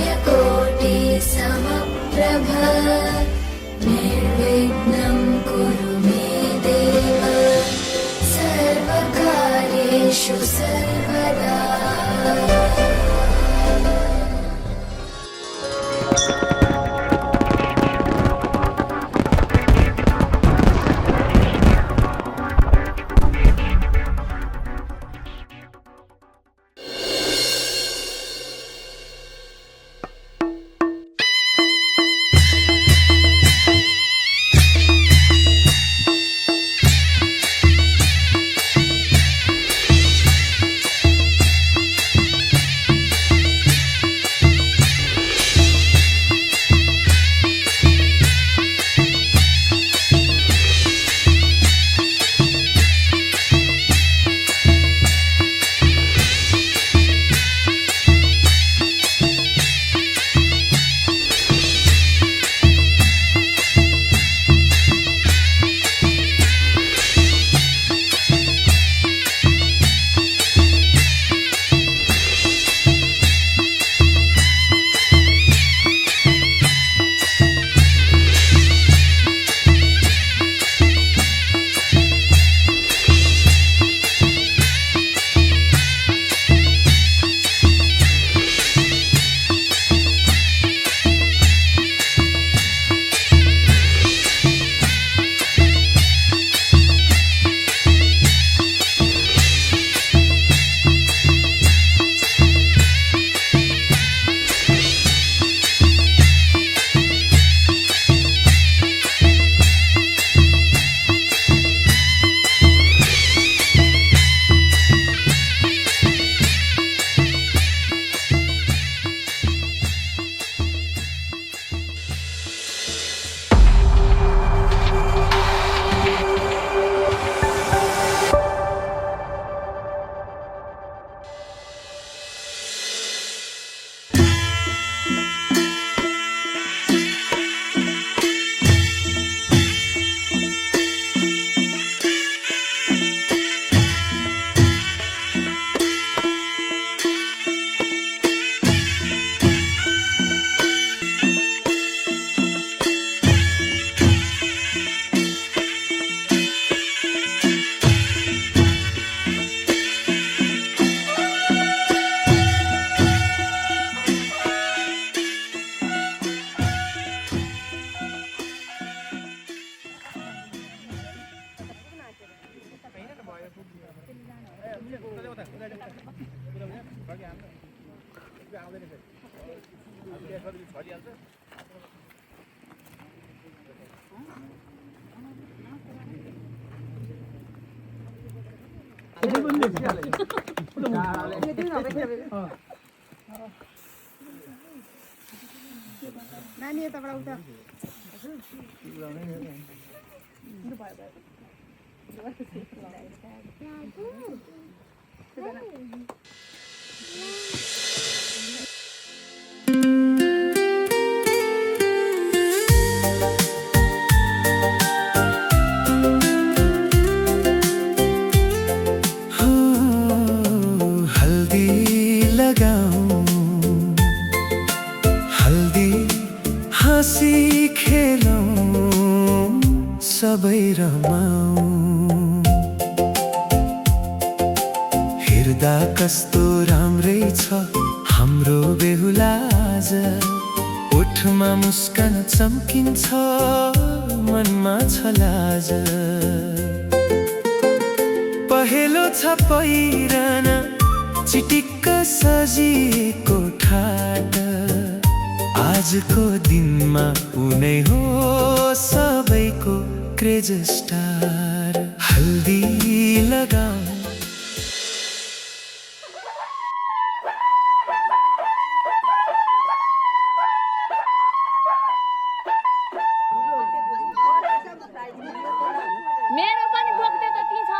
सूर्यकोटि समप्रभ निर्विघ्नं कुरु मे देव सर्वकार्येषु सर्वदा। नानी यताबाट उता सबै रमाऊ हेर्दा कस्तो राम्रै छ हाम्रो बेहुला आज ओठमा मुस्कान चम्किन्छ मनमा छ लाज पहेलो छ पहिरन चिटिक्क सजिएको ठाट आजको दिनमा उनै हो सबैको क्रेज स्टार हल्दी लगाऊ मेरो पनि बोक्दै त ती छ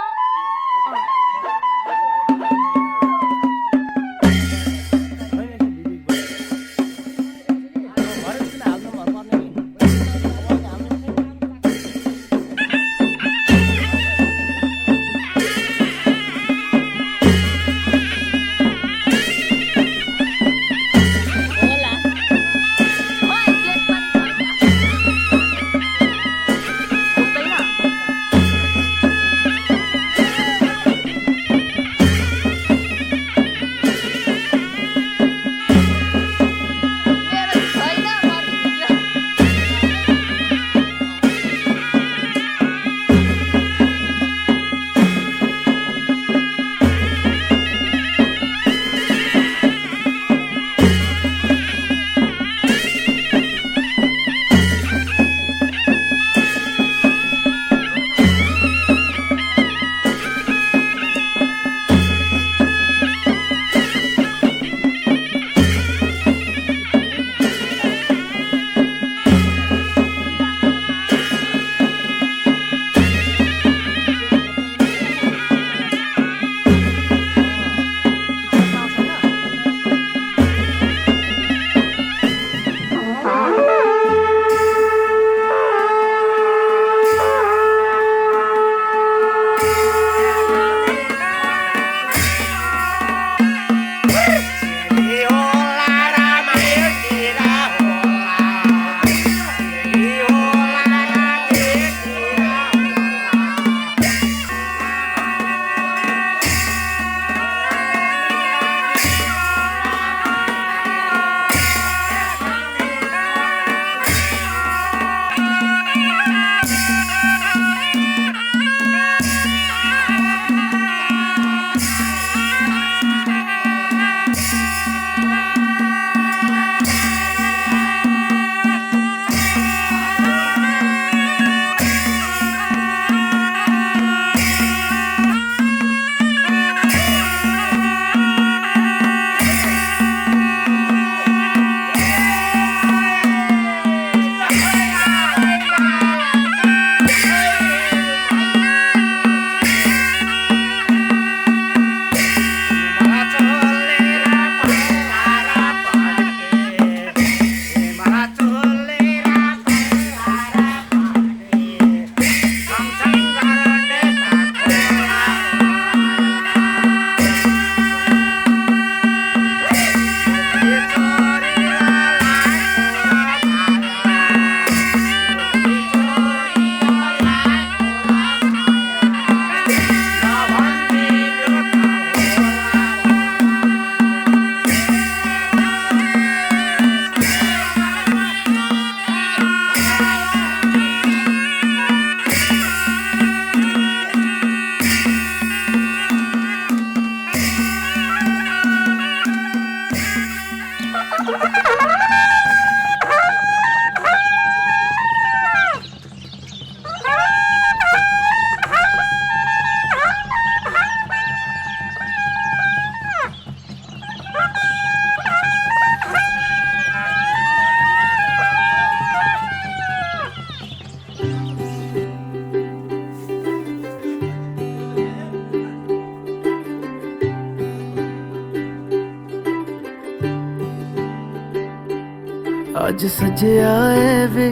आज सजया है वे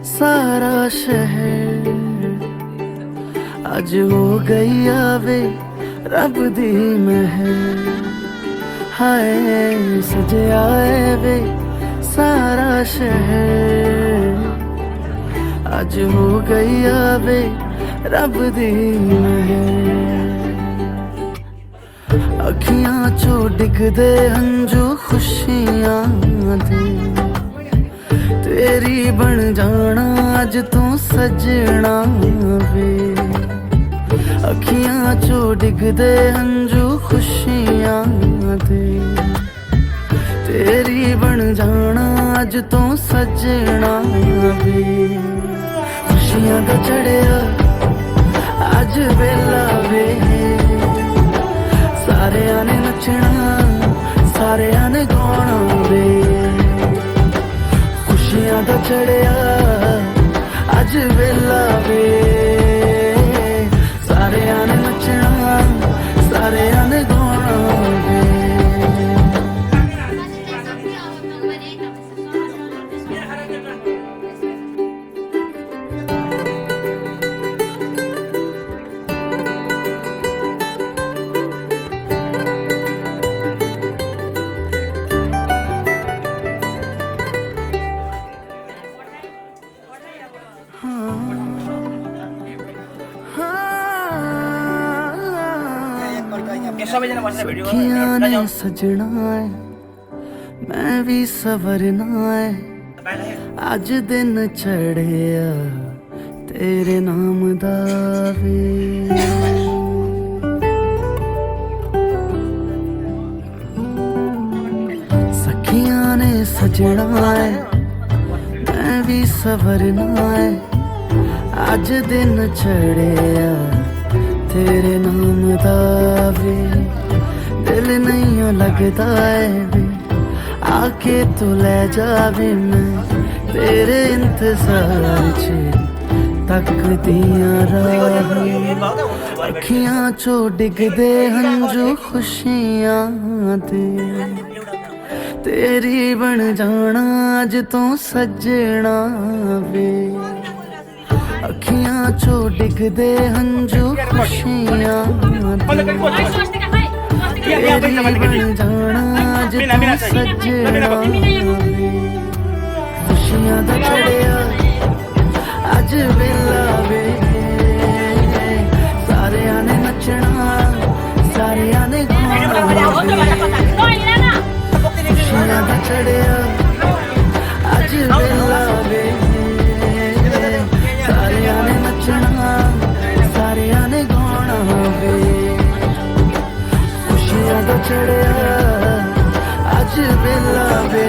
सारा शहर, आज हो गई आवे रब दी महर। हाय सजया है वे सारा शहर, आज हो गई आवे रब दी महर। अखियां चो डिगदे हंजू खुशियां दे, तेरी बन जाना अज तू सजना वे। अखियां चो डिगदे हंजू खुशियां दे, तेरी बन जाना अज तू सजना वे। खुशियां दा चढ़िया अज वेला वे, सारेयां ने नचना सारेयां ने गाना वे। खुशियां दा चढ़िया अज वेला वे, सारेयां ने नचना सारेयां ने गाना वे। सखियां ने सजना है मैं भी सवरना है, अज दिन चढ़िया तेरे नाम दा वे। सखियां ने सजना है मैं भी सवरना है, अज दिन चढ़िया तेरे नाम दा वे। दिल नहीं लगता है वे, आके तू ले जावे मैं तेरे इंतजार च तकदियां राह। अखियां चो डिगदे हंजू खुशियां दे, तेरी बन जाना अज तू सजना वे। अखियां चो डिगदे हंजू खुशियां दे, तेरी बन जाना अज तू सजना वे। खुशियां दा चढ़िया अज वेला वे, सारेयां ने नचना सारेयां ने गाना वे। खुशियां दा चढ़िया अज वेला वे, सारेयां ने नचना सारेयां ने गाना वे। खुशियां दा चढ़िया अज वेला वे,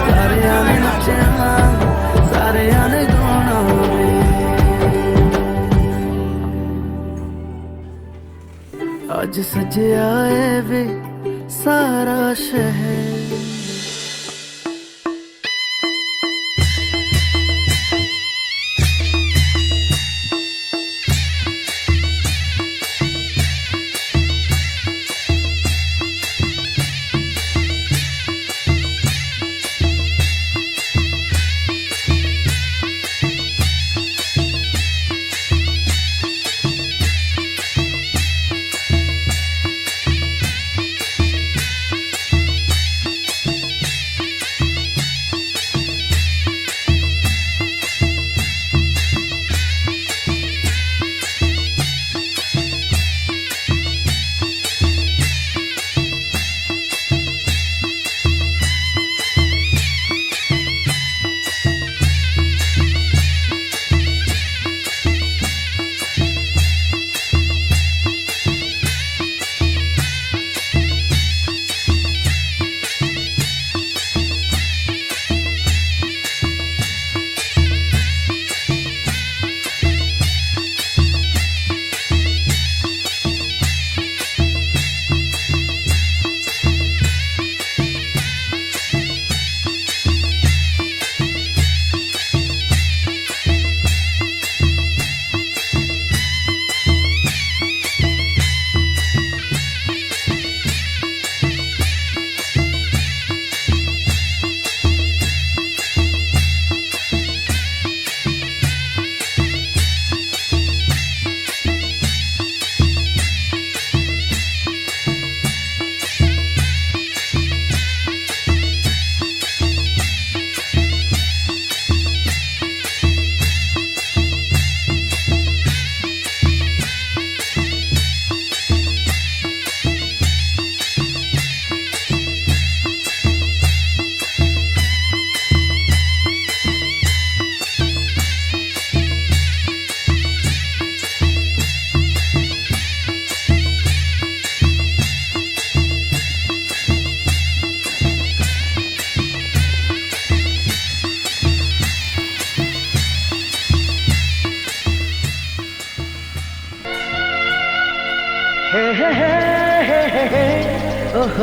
सारेयां ने नचना सारेयां ने गाना वे। अज सजया है वे सारा शहर, माया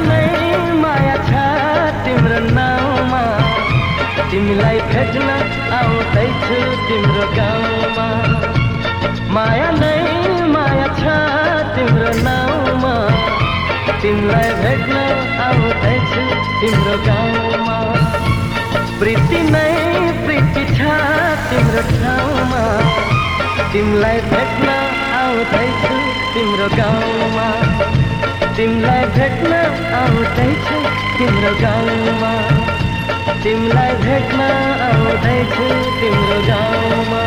नै माया छ तिम्रो नाउँमा, तिमीलाई भेट्न आउँदैछु तिम्रो गाउँमा। माया नै माया छ तिम्रो नाउँमा, तिमीलाई भेट्न आउँदैछु तिम्रो गाउँमा। प्रीति नै प्रीति छ तिम्रो ठाउँमा, तिमीलाई भेट्न आउँदैछु तिम्रो गाउँमा। तिमीलाई भेट्न आउँदैछु तिम्रो गाउँमा, तिमीलाई भेट्न आउँदैछु तिम्रो गाउँमा।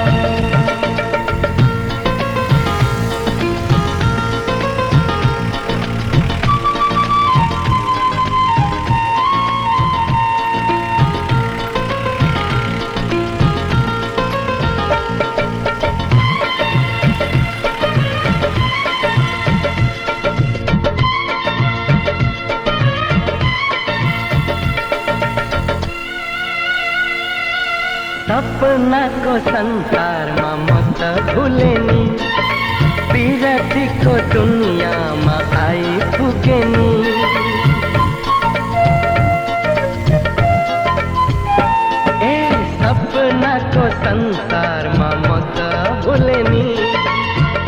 सपनाको संसारमा म त भुले नि, विरतीको दुनियाँमा आइपुगे नि। ए सपनाको संसारमा म त भुले नि,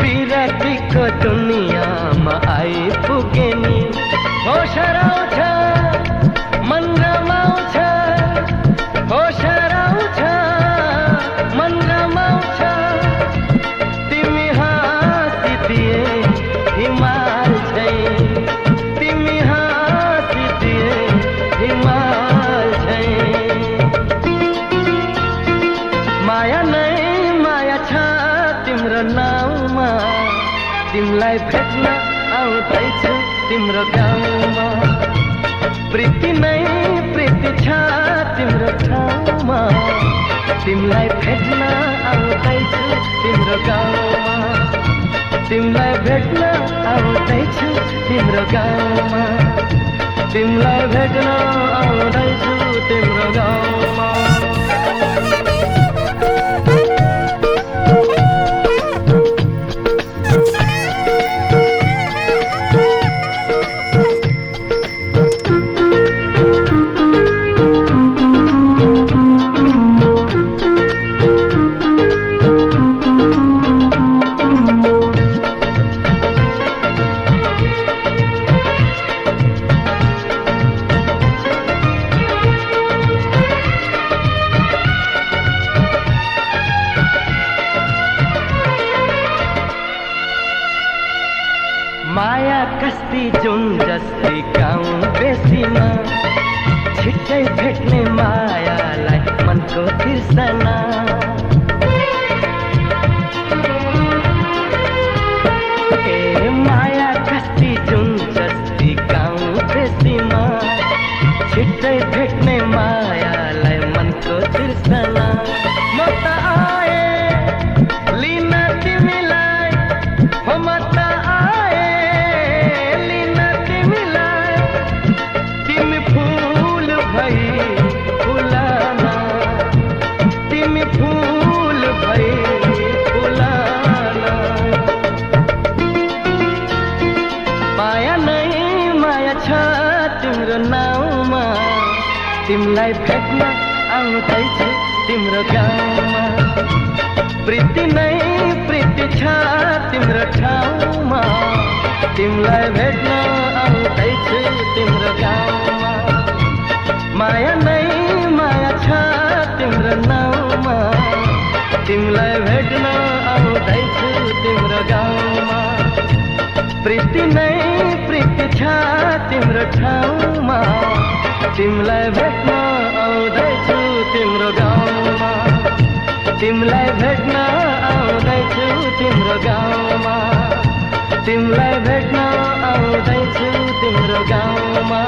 विरतीको दुनियाँमा आइपुगे नि। होस हराउँछ मन रमाउँछ, होस हराउँछ मन रमाउँछ। तिमी हाँसिदिए हिमाल झैं, तिमी हाँसिदिए हिमाल झैं। माया नै माया छ तिम्रो नाउँमा, तिमीलाई भेट्न आउँदैछु तिम्रो गाउँमा। प्रीति नै प्रीति छ तिम्रो ठाउँमा, तिमीलाई भेट्न आउँदैछु तिम्रो गाउँमा। तिमीलाई भेट्न आउँदैछु तिम्रो गाउँमा, तिमीलाई भेट्न आउँदैछु तिम्रो गाउँमा। माया कस्ती जुन जस्ती गाउँ बेसीमा, छिट्टै भेट्ने मायालाई मनको तिर्सना। ए माया कस्ती जुन जस्ती गाउँ बेसीमा, छिट्टै भेट्ने मायालाई मनको तिर्सना। म त आए लिन तिमीलाई, हो म त तिमीलाई भेट्न आउँदैछु तिम्रो गाउँमा। प्रीति नै प्रीति छ तिम्रो ठाउँमा, तिमीलाई भेट्न आउँदैछु तिम्रो गाउँमा। माया नै माया छ तिम्रो नाउँमा, तिमीलाई भेट्न आउँदैछु तिम्रो गाउँमा। प्रीति नै प्रीति छ तिम्रो ठाउँमा, तिमीलाई भेट्न आउँदैछु तिम्रो गाउँमा। तिमीलाई भेट्न आउँदैछु तिम्रो गाउँमा, तिमीलाई भेट्न आउँदैछु तिम्रो गाउँमा।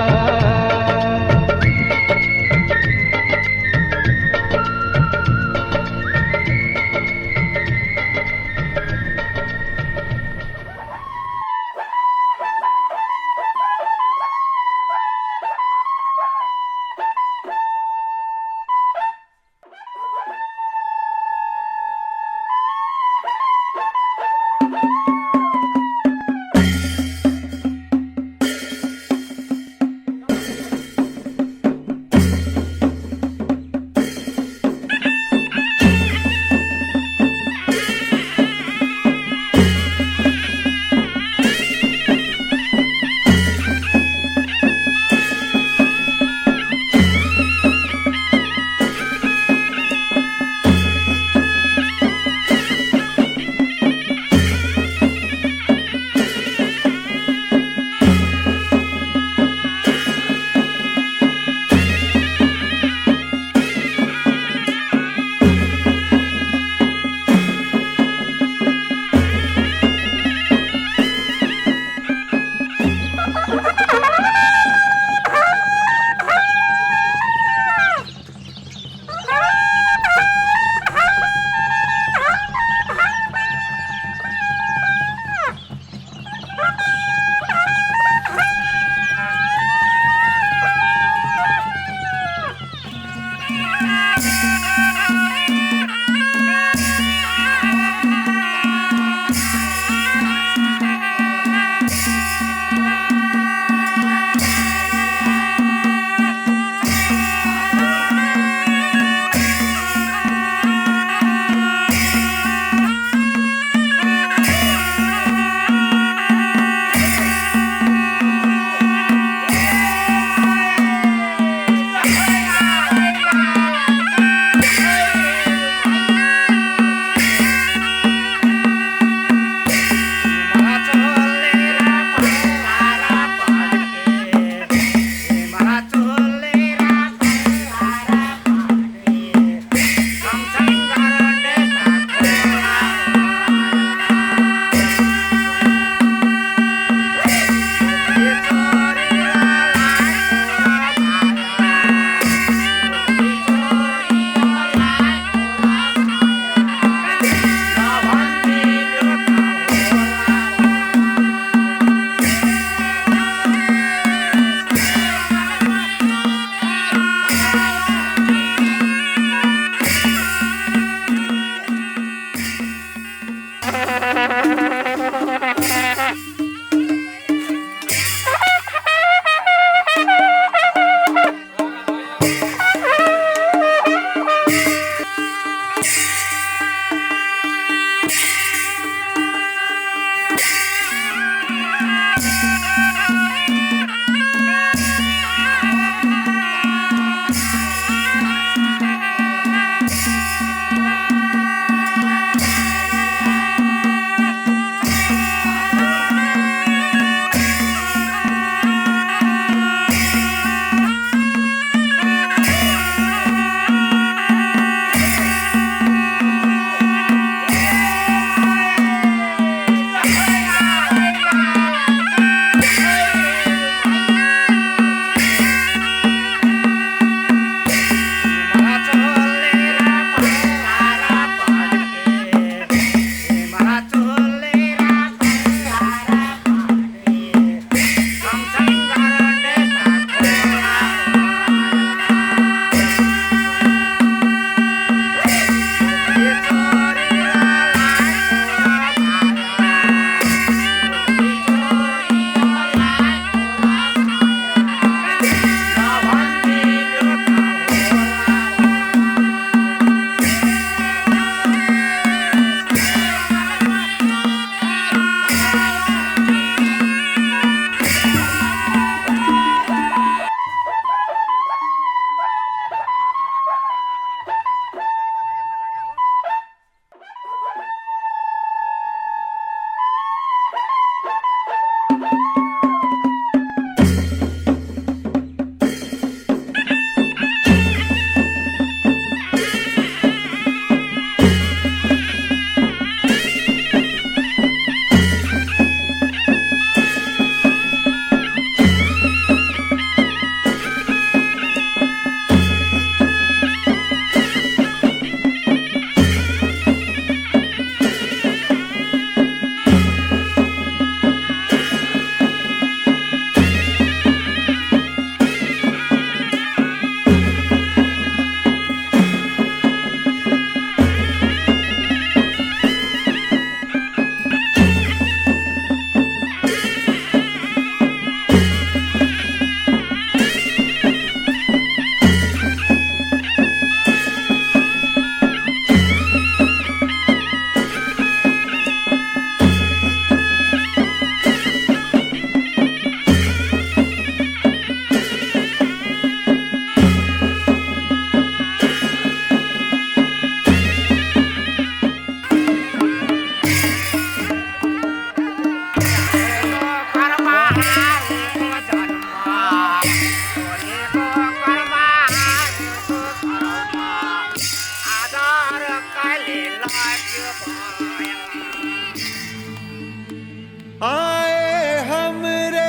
आए हमरे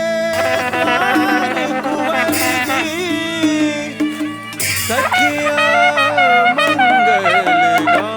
द्वार कुंवर जी, सखिया मंगल गाओ।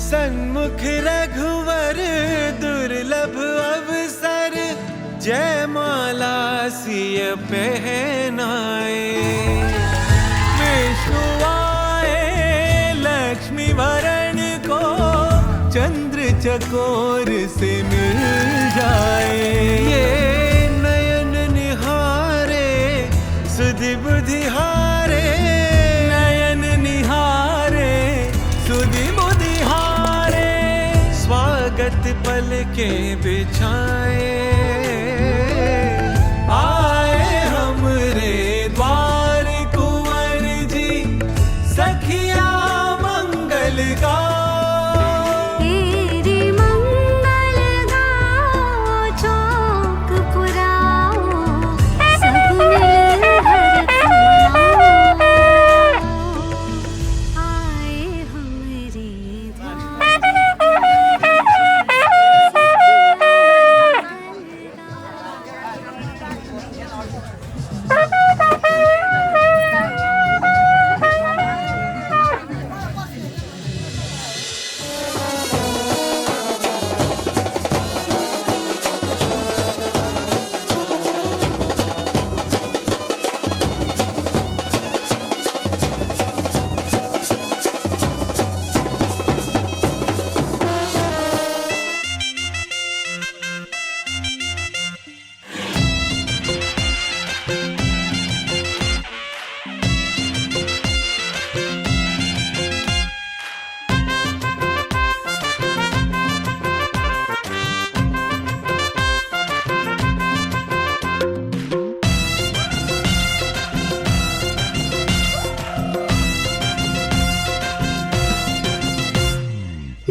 सन्मुख रघुवर दुर्लभ अवसर, जयमाला सिय पहनाए। विष्णु आए लक्ष्मी वरण को, चंद्र चकोर से मिल जाए। ये नयन निहारे सुधि बुद्धि हारे, नयन निहारे सुधि बुद्धि हारे। स्वागत पल के बिछाए, आए हमरे द्वार कुंवर जी, सखिया मंगल गाओ।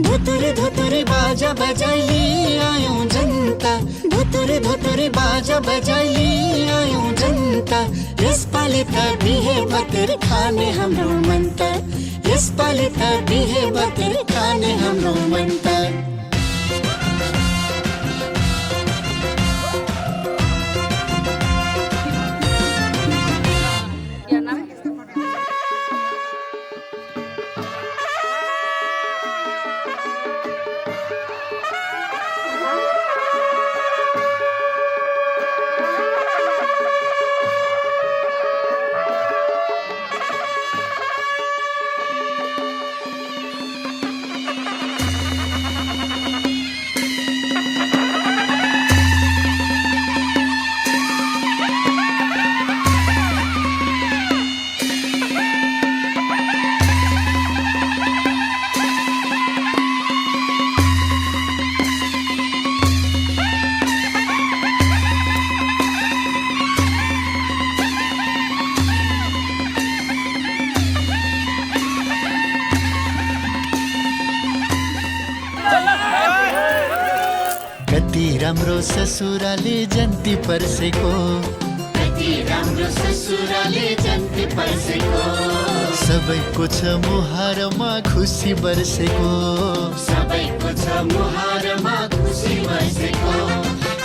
धुतुर धुतुर बाजा बजाई आयो जनता, धुतुर धुतुर बाजा बजाई आयो जनता। यसपालि त बिहे बतेर खाने हाम्रो मन त यसपालि त बिहे बतेर खाने हाम्रो मन त कति राम्रो ससुराले जन्ती पर्सेको कति राम्रो ससुराले जन्ती पर्सेको सबैको छ मुहारमा खुसी बर्सेको सबैको छ मुहारमा खुसी बर्सेको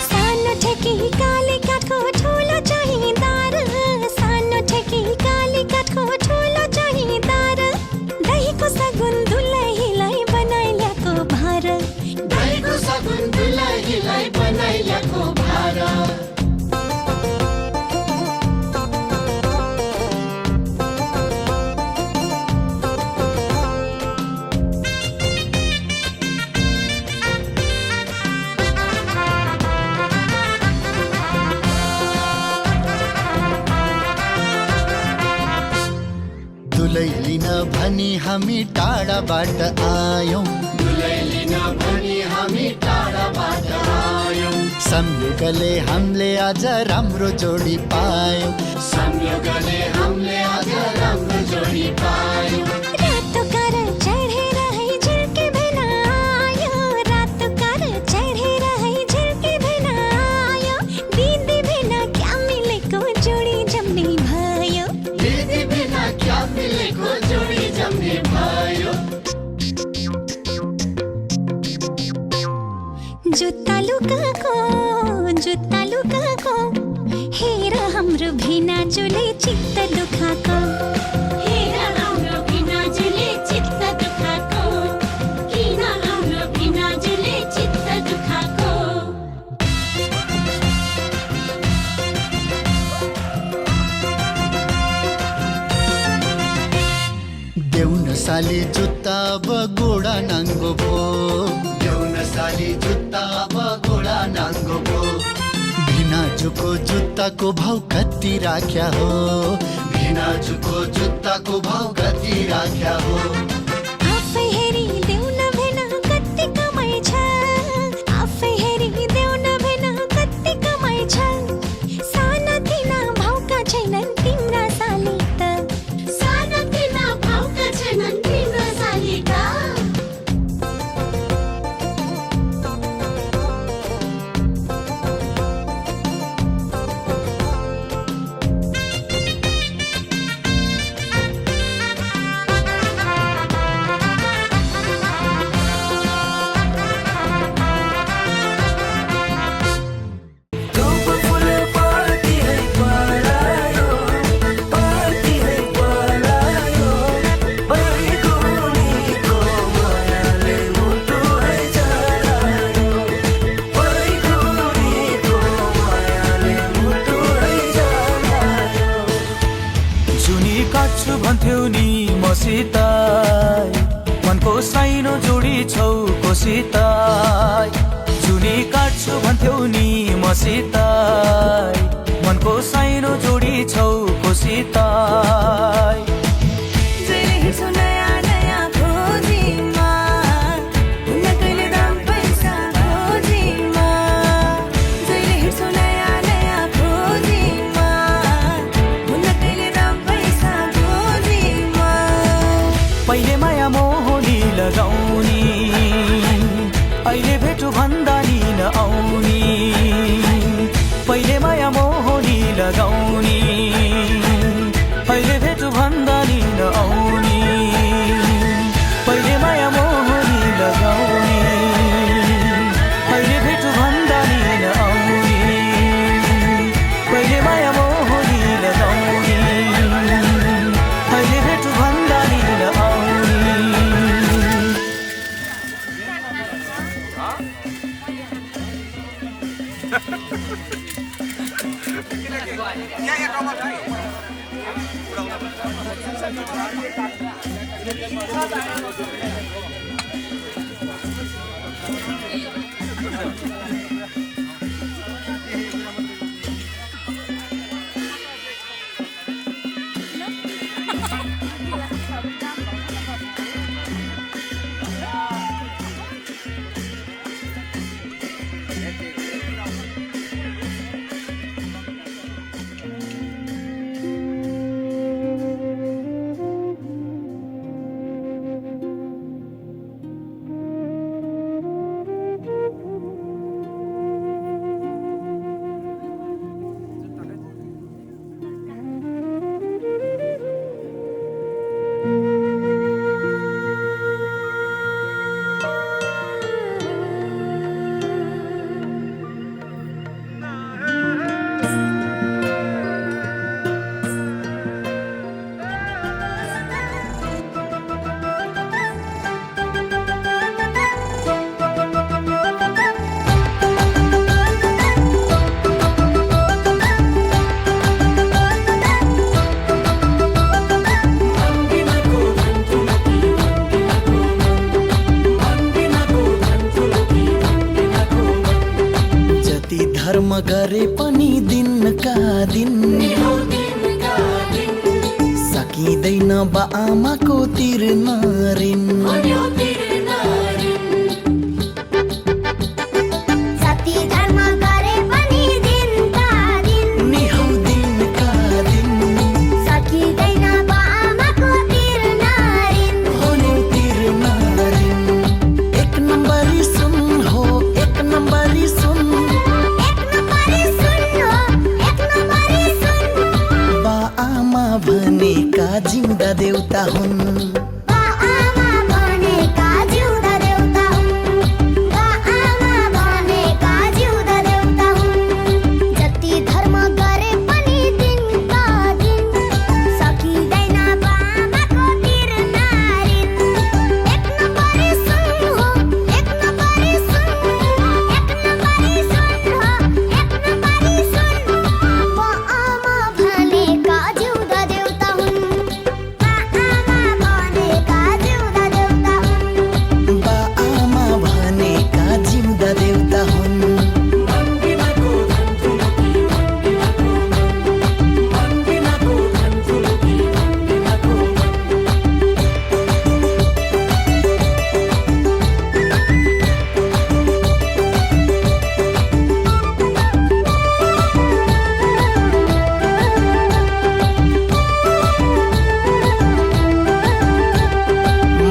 सानो ठेकी काली काठको ठुलो चाहिँ दार सानो ठेकी काली काठको ठुलो चाहिँ दार दहीको सगुन दुलहीलाई बनाइ ल्याएको भार दहीको सगुन दुलहीलाई बनाइ ल्याएको भार दुलै लिन भनी हामी टाढाबाट आयौं दुलै लिन भनी हामी टाढाबाट आयौं संयोगले हामीले आज राम्रो जोडी पायौं संयोगले हामीले आज राम्रो जोडी पायौं रातो कार चढेर है झिल्के भेन आयो रातो कार चढेर है झिल्के भेन आयो दिदी भेन क्या मिलेको जोडी जम्ने भयो दिदी बिना क्या मिलेको जोडी जम्ने भयो जुत्ता लुकाको हेर हाम्रो भिनाजुले चित्त दुखाको हेर हाम्रो भिनाजुले चित्त दुखाको किन हाम्रो भिनाजुले चित्त दुखाको देउन साली जुत्ता अब गोडा नाङ्गो भो देउन साली जुत्ता अब गोडा नाङ्गो भो भिनाजुको जुत्ताको भाउ कति राख्या हो भिनाजुको जुत्ताको भाउ कति राख्या हो आफै हेरी देउन भेन कति कमाइ छ आफै हेरी देउन भेन कति कमाइ छ साना तिना भाउका छैनन् तिम्रा साली त साना तिना भाउका छैनन् तिम्रा साली त भन्थ्यौ नि मसित मनको साइनो जोडी छौ कोसित जुनी काट्छु भन्थ्यौ नि मसित मनको साइनो जोडी छौ कोसित पहिले माया मोहनी लगाउनी अहिले भेटु भन्दा नि नआउनी पहिले माया मोहनी लगाउनी धर्म गरे पनि दिनका दिन सकिँदैन बा आमाको तिर्न ऋण जति धर्म गरे पनि दिनका दिन नि हौ दिनका दिन सकिँदैन बा आमाको तिर्न ऋण हो नि तिर्न ऋण एक नम्बरी सुन हो एक नम्बरी सुन भनेका जिउँदा देउता हुन् बा आमा भनेका जिउँदा देउता हुन् बा आमा भनेका जिउँदा देउता हुन् जति धर्म गरे पनि दिनका दिन सकिँदैन बा आमाको तिर्न ऋण एक नम्बरी सुन हो एक नम्बरी सुन एक नम्बरी सुन हो एक नम्बरी सुन बा आमा भनेका जिउँदा देउता हुन् बा आमा भनेका जिउँदा देउता हुन् बा आमा भनेका जिउँदा देउता हुन्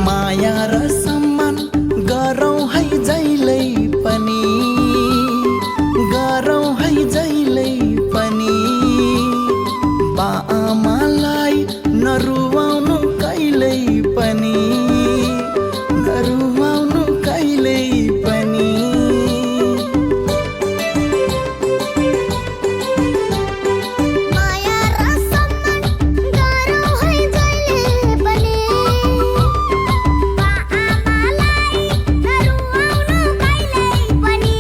माया र सम्मान गरौँ है जहिल्यै पनि गरौँ है जहिल्यै पनि बा आमालाई नरुवाउनु कहिल्यै पनि नरुवाउनु कहिल्यै पनि माया र सम्मान गरौँ है जहिले पनि बा आमालाई नरुवाउनु कहिल्यै पनि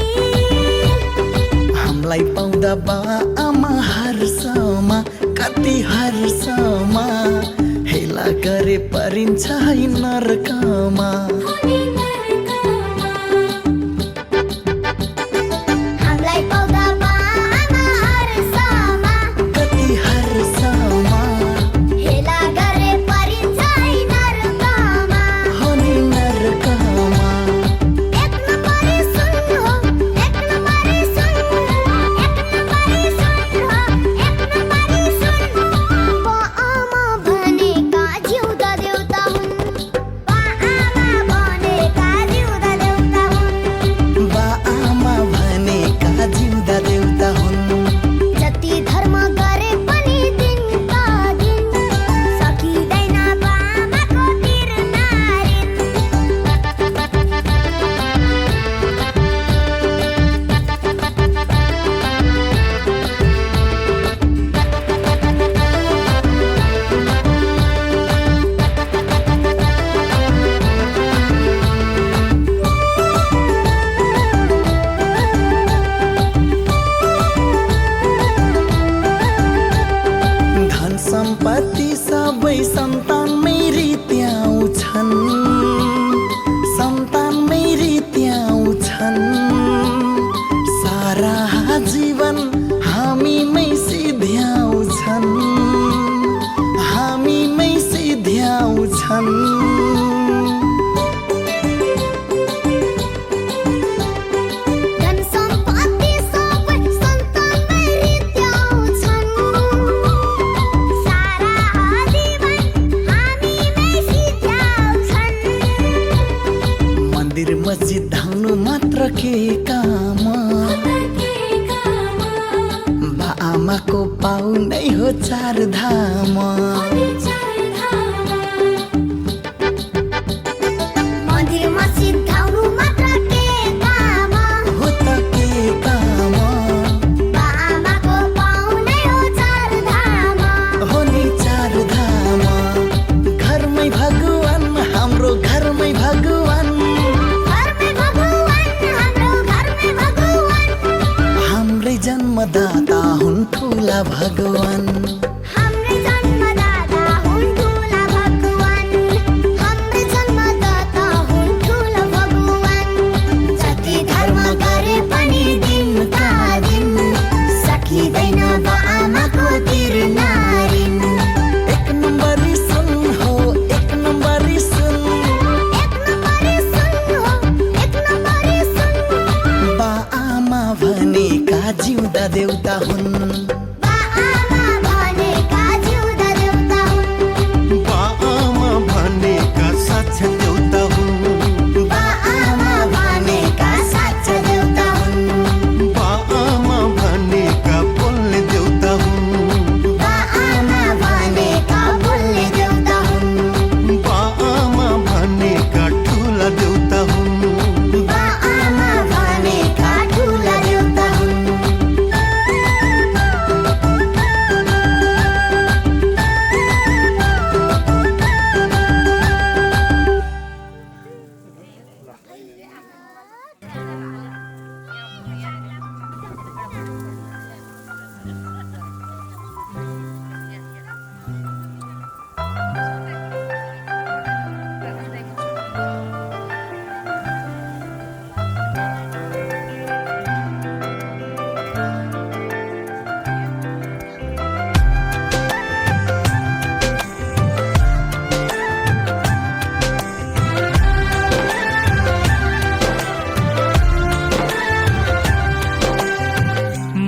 हामीलाई पाउँदा बा आमा हर्षमा कति हर्षमा हेला गरे परिन्छ है नरकमा हामीलाई पाउँदा बा आमा हर्षमा कति हर्षमा हेला गरे परिन्छ है नरकमा हो नि नरकमा एक नम्बरी सुन हो एक नम्बरी सुन एक नम्बरी सुन हो एक नम्बरी सुन बा आमा भनेका जिउँदा देउता हुन् बा आमा भनेका के काम बा आमाको पाउ नै हो चार धाम मन्दिर मस्जिद धाउनु मात्र के काम हो त के काम बाबाको पाउनै हो चार धाम हो नि चार धाम घरमै भगवान हाम्रो घरमै भगवान घरमै भगवान हाम्रो घरमै भगवान हाम्रै जन्मदाता हुन् ठुला भगवान हाम्रै जन्मदाता हुन् ठुला भगवान हाम्रै जन्मदाता हुन् ठुला भगवान जति धर्म गरे पनि दिनका दिन सकिँदैन बाआमाको तिरनारिन एक नम्बरी सुन हो एक नम्बरी सुन एक नम्बरी सुन हो एक नम्बरी सुन बा आमा भनेका जिउँदा देउता हुन् बाआमा भनेका जिउँदा देउता हुन् बाआमा भनेका साक्षात देउता हुन् बाआमा भनेका साक्षात देउता हुन् बाआमा भनेका बोल्ने देउता हुन् बाआमा भनेका बोल्ने देउता हुन् बाआमा भनेका ठुला देउता हुन् बाआमा भनेका ठुला देउता हुन्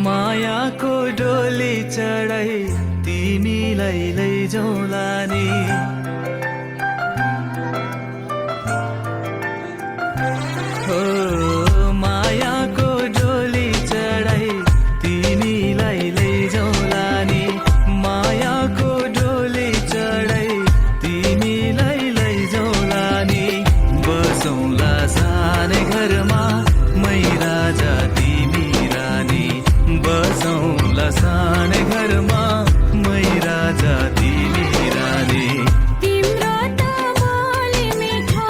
मायाको डोली चढाई तिमीलाई लैजाउँला नि हो मायाको डोली चढाई तिमीलाई लैजाउँला नि मायाको डोली चढाई तिमीलाई लैजाउँला नि बसौँला सानै घरमा मै राजा तिमी रानी बसौँला सानै घरमा मै राजा तिमी रानी तिम्रो त बोली मिठो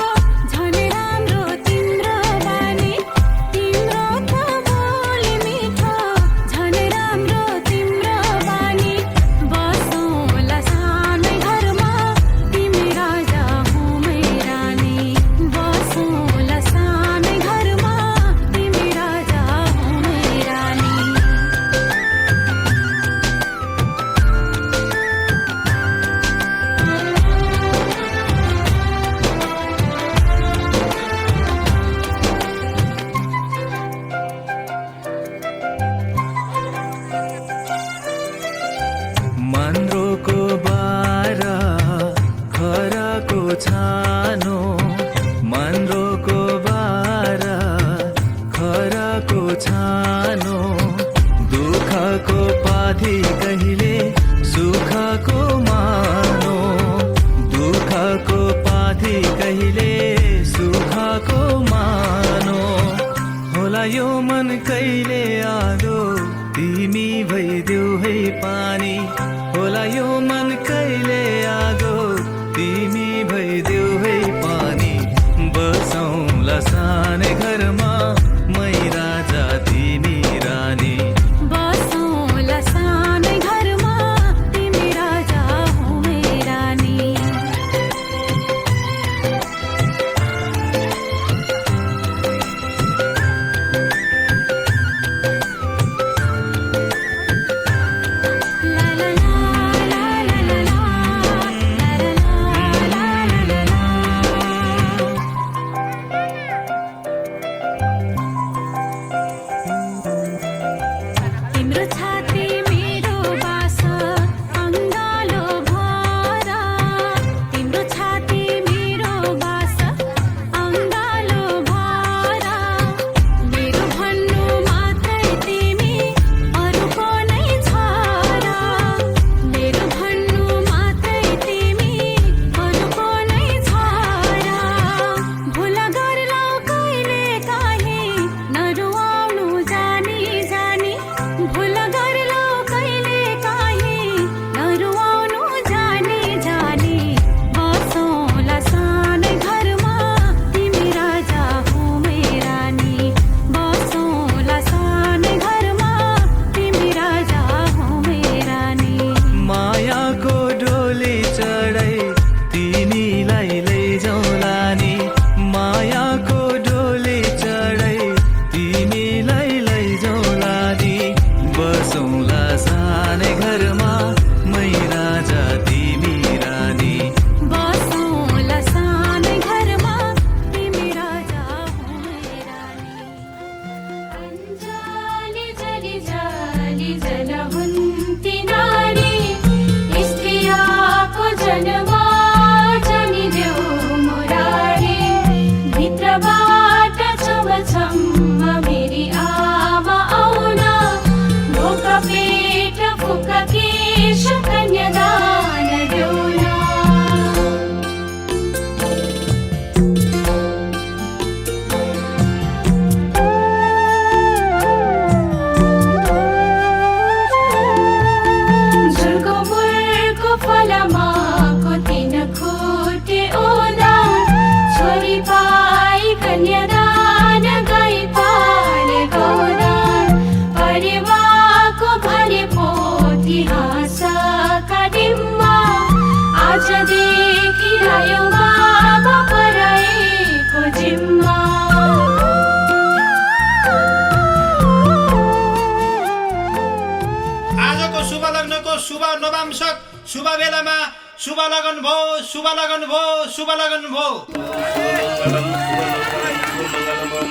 झन् राम्रो तिम्रो बानी तिम्रो त बोली मिठो झन् राम्रो तिम्रो बानी बसौँला सानै घरमा तिमी राजा हो मै रानी बसौँला सानै घरमा तिमी राजा हो मै रानी मन्द्रोको बारा खराको छानो मन्द्रोको बारा खराको छानो दुःखको पाथी कहिले सुखको मानो दुःखको पाथी कहिले सुखको मानो होला यो मन कहिले आदो तिमी भइदेऊ है पानी होला यो मन कहिले आगो तिमी भइदेऊ है नवांशक शुभ बेलामा शुभ लगन भो शुभ लगन भो शुभ लगन भो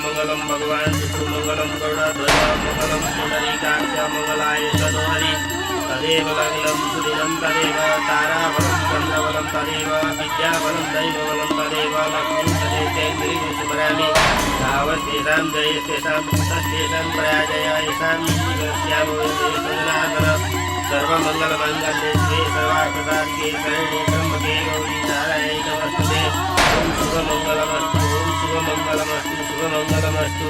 मङ्गलम भगवान् विष्णु मङ्गलम गरुडध्वज मङ्गलम पुण्डरीकाक्ष मङ्गलाय तनोहरि तदेव लग्नं सुदिनं तदेव ताराबलं चन्द्रबलं तदेव विद्याबलं दैवबलं तदेव लक्ष्मीं तदेतेन्द्रिं स्मरामि तावत्तेषां जयस्तेषां पुत्रस्तेषां पराजय येषां जीवस्यामो जनार्दन सर्वमङ्गलमाङ्गल्ये शिवे सर्वार्थसाधिके शरण्ये त्र्यम्बके गौरी नारायणी नमोस्तुते ॐ शुभमङ्गलमस्तु ॐ शुभमङ्गलमस्तु शुभमङ्गलमस्तु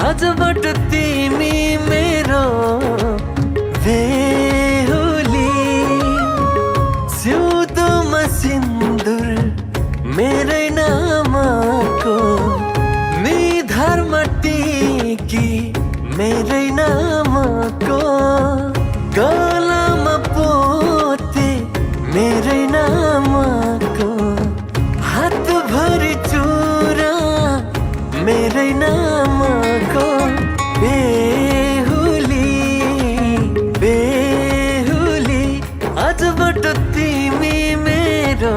आजबाट तिमी मेरो बेहुली सिउँदोमा सिन्दुर मेरै नामको निधारमा टिकी मेरै नामको गलामा पोते मेरै नामको हातभरि चुरा मेरै नामको बेहुली बेहुली आजबाट तिमी मेरो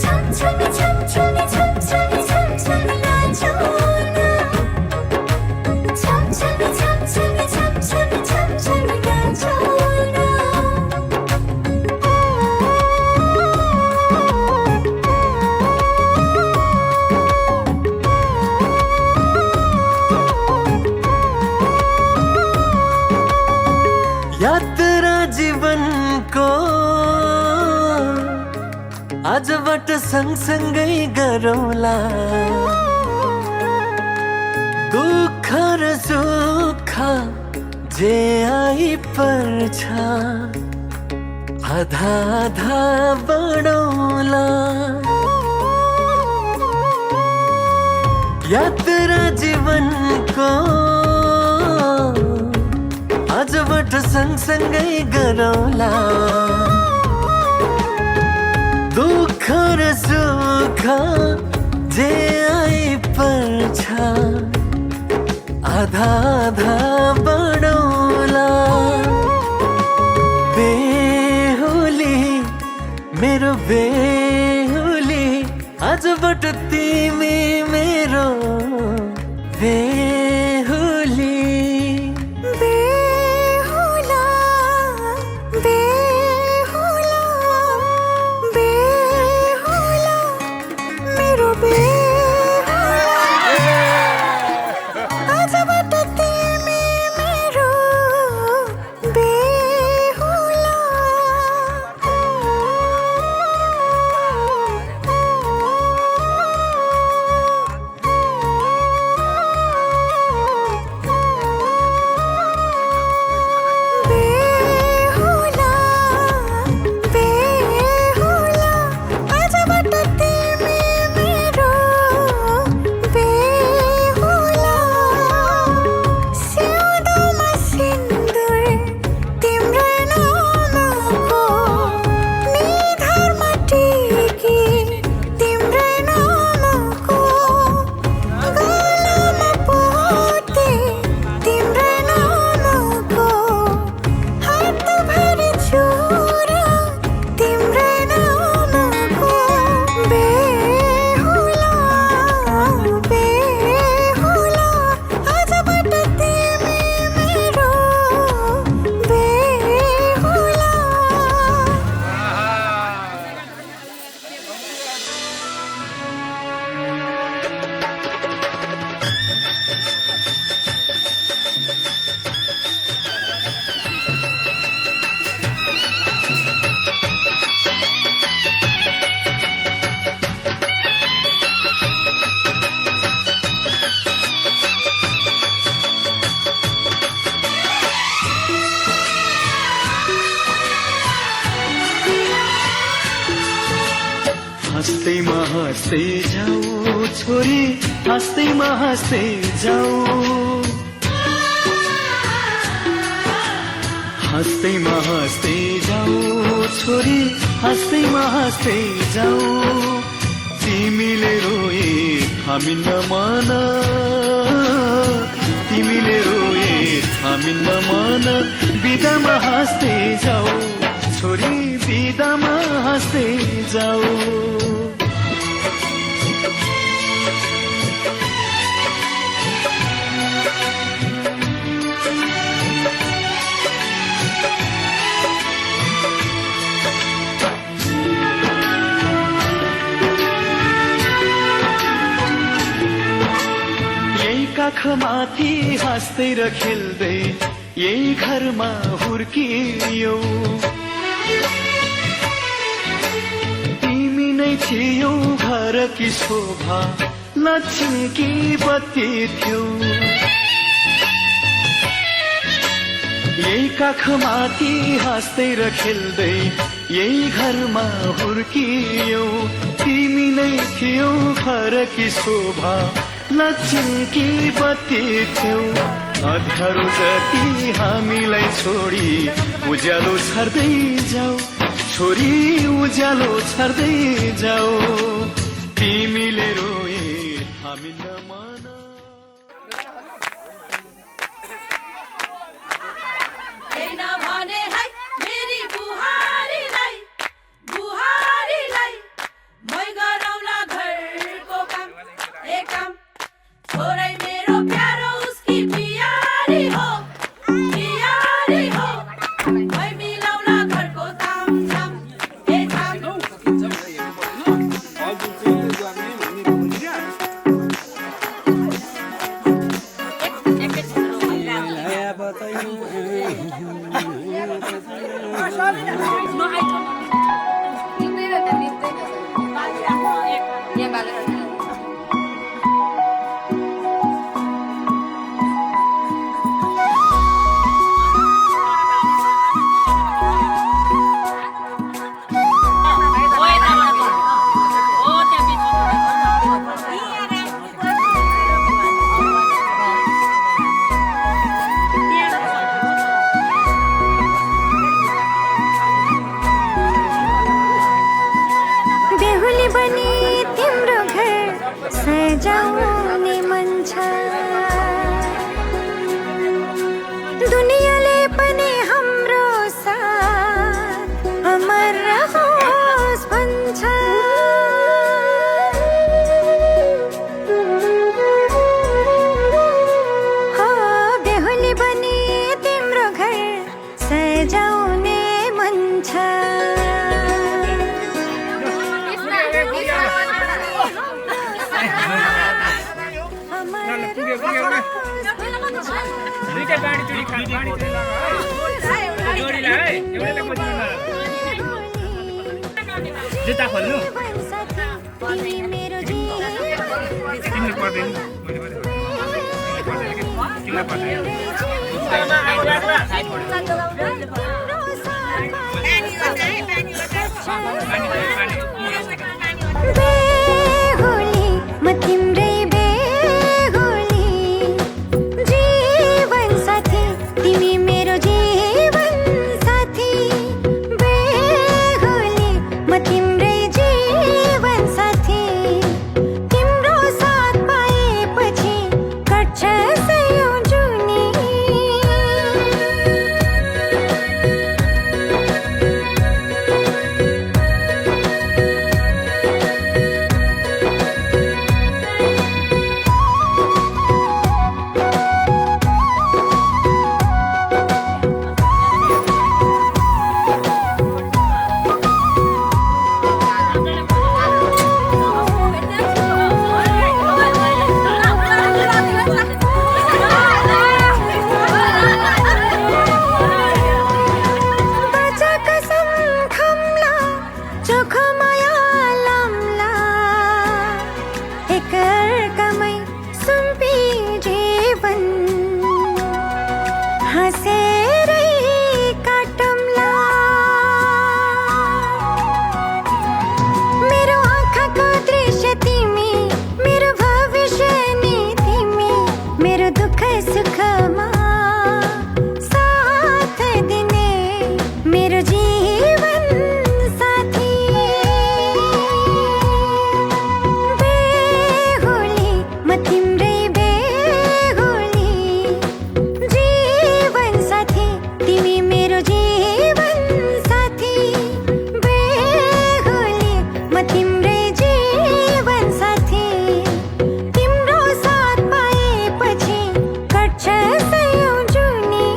Chum chum chum chum chum chum chum chum आजबाट सँगसँगै गरौँला दुःख र सुख जे आइपर्छ आधा आधा बढौँला यात्रा जीवनको आजबाट सँगसँगै गरौँला दुःख र सुख जे आइपर्छ आधा आधा बढौँला बेहुली मेरो बेहुली आजबाट तिमी मेरो बेहुली बेहुला बेहुला बेहुला मेरो बेहुला आजबाट तिमी मेरो बेहुला बेहुला बेहुला आजबाट तिमी मेरो बेहुला सिउँदोमा सिन्दुर तिम्रो नामको निधारमा टिकी तिम्रो नामको गलामा पोते तिम्रो नामको हातभरि चुरा तिम्रो नामको बेहुला बेहुला आजबाट तिमी मेरो बेहुला हाँस्दैमा हाँस्दै जाऊ छोरी हाँस्दैमा हाँस्दै जाऊ हाँस्दैमा हाँस्दै जाऊ छोरी हाँस्दैमा हाँस्दै जाऊ तिमीले रोए हामी नमान तिमीले रोए हामी नमान बिदामा हाँस्दै जाऊ छोरी बिदामा हाँस्दै जाऊ यही काखमाथि हाँस्दै र खेल्दै यही घरमा हुर्कियौ तिमी नै थियौ घरकी शोभा लक्ष्मीकी बत्ती थियौ यही काखमाथि हाँस्दै र खेल्दै यही घरमा हुर्कियौ तिमी नै थियौ घरकी शोभा लक्ष्मीकी बत्ती थियौ अँध्यारो जति हामीलाई छोडी उज्यालो छर्दै जाऊ छोरी उज्यालो छर्दै जाऊ तिमीले रोए हामी नमान No, I don't know. जुत्ता खोल्नु बेहुली म तिम्रै बेहुली जीवन साथी तिमी मेरो जीवन साथी बेहुली म तिम्रै जीवन साथी तिम्रो साथ पाएपछि कट्छ सयौं जुनी बाचा कसम खाम्ला चोखो माया लाम्ला एकअर्कामै सुम्पी जीवन हाँसेरै काटौँला मेरो आँखाको दृश्य तिमी मेरो भविष्य नि तिमी मेरो दुःख सुखमा साथ दिने मेरो जीवन साथी बेहुली म तिम्रै बेहुली जीवन साथी तिमी मेरो जीवन साथी बेहुली म तिम्रै जीवन साथी तिम्रो साथ पाएपछि कट्छ सयौं जुनी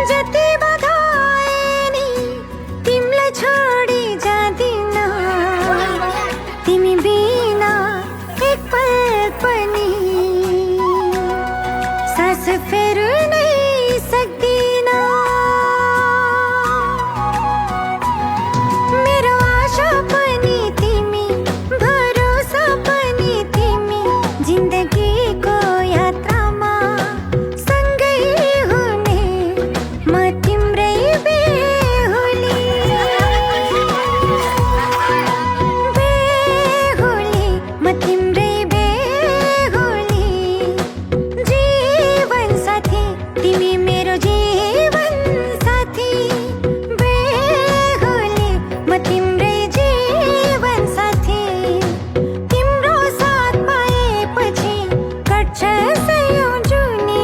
जति बधाए नि तिमीलाई छोडी जाँदिन तिमी बिना एक पल पनि सास फेर्नै सक्दिन मेरो आशा पनि तिमी भरोसा पनि तिमी जिन्दगीको यात्रामा सँगै हुने म तिम्रै बेहुली बेहुली म तिम्रै बेहुली जीवन साथी तिमी मेरो जीवन साथी बेहुली म तिम्रै जीवन साथी तिम्रो साथ पाएपछि कट्छ सयौं जुनी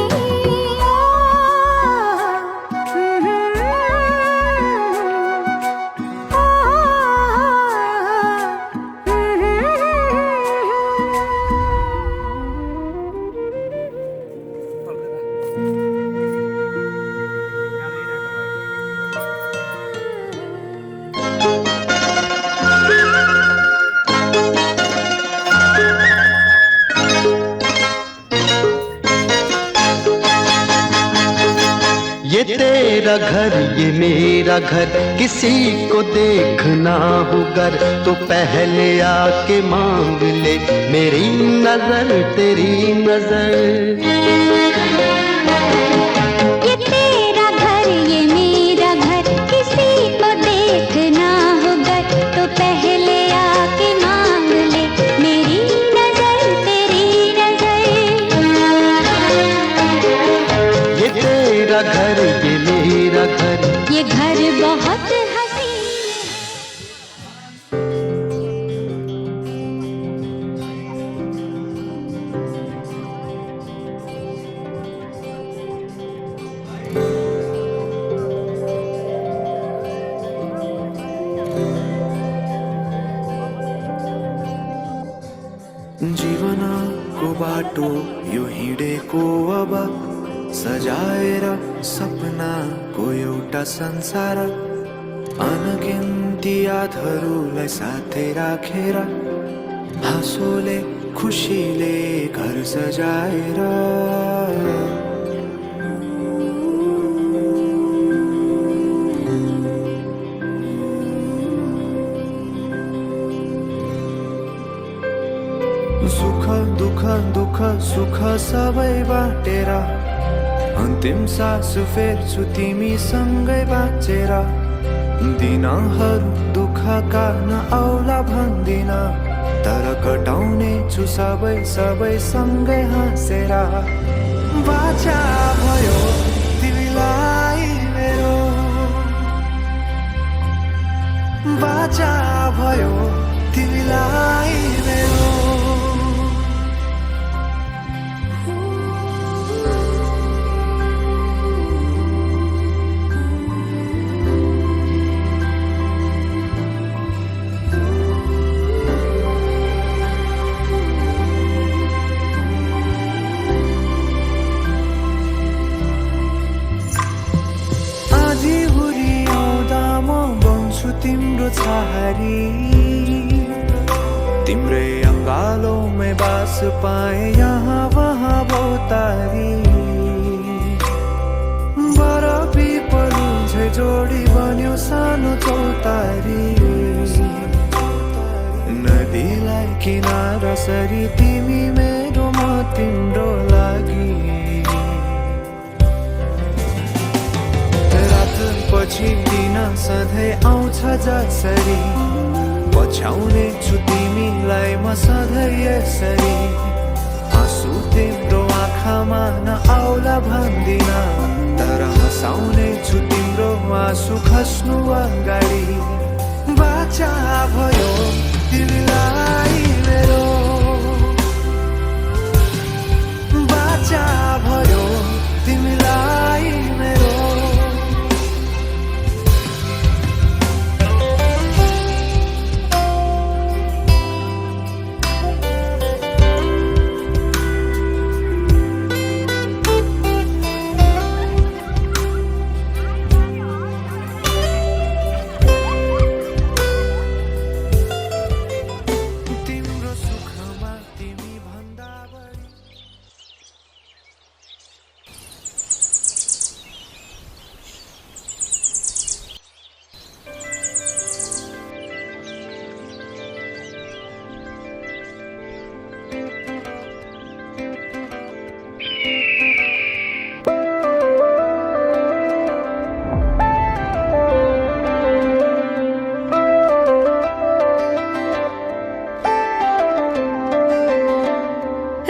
ये तेरा घर ये मेरा घर किसी को देखना हो गर तो पहले आके मांग ले मेरी नजर तेरी नजर ये तेरा घर ये मेरा घर किसी को देखना होगा तो पहले आके मांग ले मेरी नजर तेरी नजर ये तेरा घर ये मेरा घर ये घर बहुत हसीन बाटो यो हिँडेको अब सजाएर सपनाको एउटा संसार अनगिन्ती यादहरूलाई साथै राखेर हाँसोले खुसीले घर सजाएर सुख दुःख दुःख सुख सबै बाटेर अन्तिम सास फेर्छु तिमीसँगै बाँचेर दिनहरू दुःखका नआउला भन्दिन तर कटाउने छु सबै सबै सँगै हाँसेर बाचा भयो तिमीलाई मेरो बाचा भयो तिमीलाई मेरो तिम्रो छहारी तिम्रै अङ्गालोमै बास पाए यहाँ वहाँ बहुतारी बर पिपलु झै जोडी बन्यो सानो चौतारी नदीलाई किनारा सरी तिमी मेरो म तिम्रो लागि पछि दिन सधैँ आउँछ जसरी पछ्याउने छु तिमीलाई म सधैँ यसरी आँसु तिम्रो आँखामा नआउला भन्दिन तर हँसाउने छु तिम्रो आँसु खस्नु अगाडि बाचा भयो तिमीलाई मेरो बाचा भयो तिमीलाई मेरो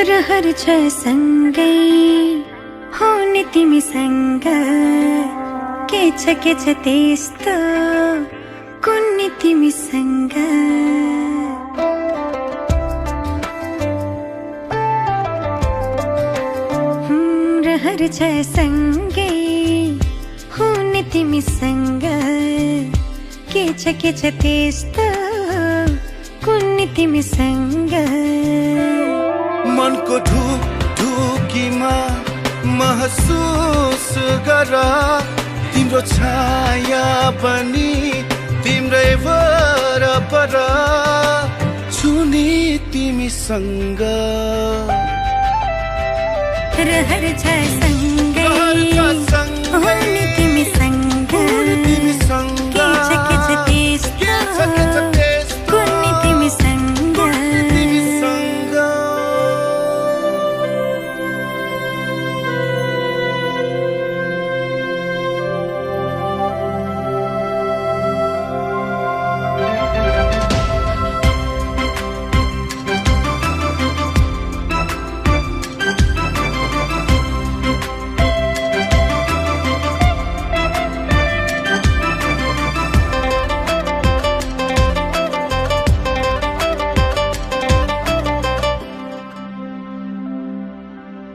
रहर छ सँगै हुने तिमीसँग के छ त्यस्तो कुन्नी तिमीसँग रहर छ सँगै हुने तिमीसँग के छ त्यस्तो कुन्नी तिमीसँग मनको ढुकीमा महसुस गर तिम्रो छाया पनि तिम्रै वरपर छुनी तिमीसँग रहर छ सँगै हुने तिमीसँग के छ त्यस्तो कुन्नी तिमीसँग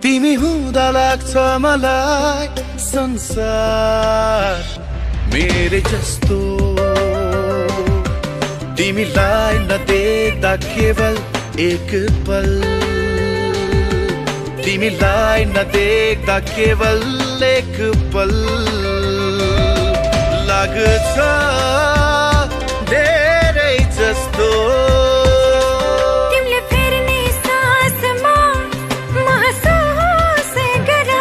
तिमी हुँदा लाग्छ मलाई संसार मेरे जस्तो तिमीलाई नदेख्दा केवल एक पल तिमीलाई नदेख्दा केवल एक पल लाग्छ धेरै जस्तो तिमीले फेर्ने सासमा महसुस गर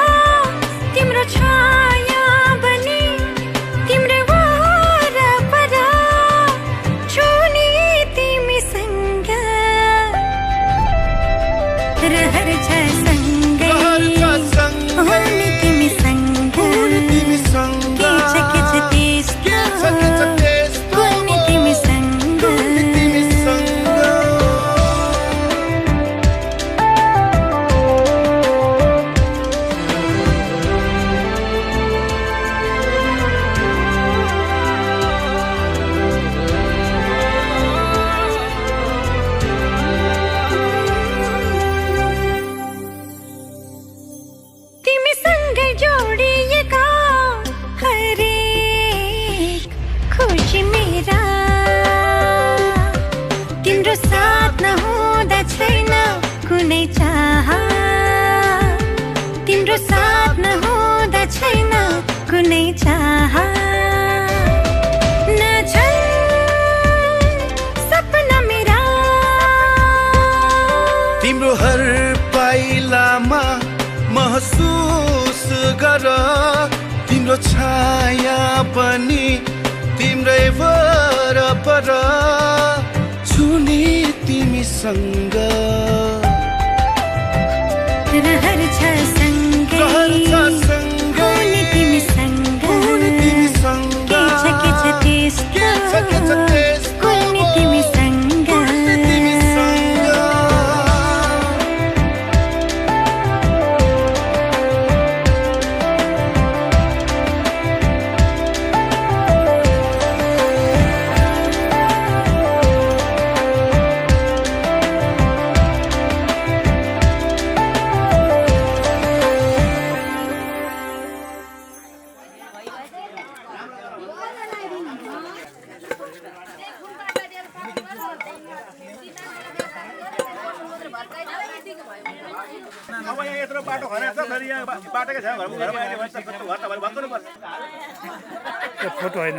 तिम्रो छाया बनी तिम्रो वरपर छुने तिमीसँग रहर छ सँगै हुने तिमीसँग के छ त्यस्तो हुने तिमीसँग तिमीसँग जोडिएका हरेक खुसी मेरा तिम्रो साथ नहुँदा छैन कुनै चाह तिम्रो साथ नहुँदा छैन कुनै चाह नछन् सपना मेरा तिम्रो हर पाइलामा महसुस गर तिम्रो छाया पनि तिम्रै वरपर छुने तिमीसँग रहर छ सँगै हुने तिमीसँग के छ त्यस्तो हुने तिमीसँग अब यहाँ यत्रो बाटो खराब छ फेरि यहाँ बाटोकै छैन घरमा आइले भन्छ घर तपाईले भन्नु पर्छ त्यो फोटो होइन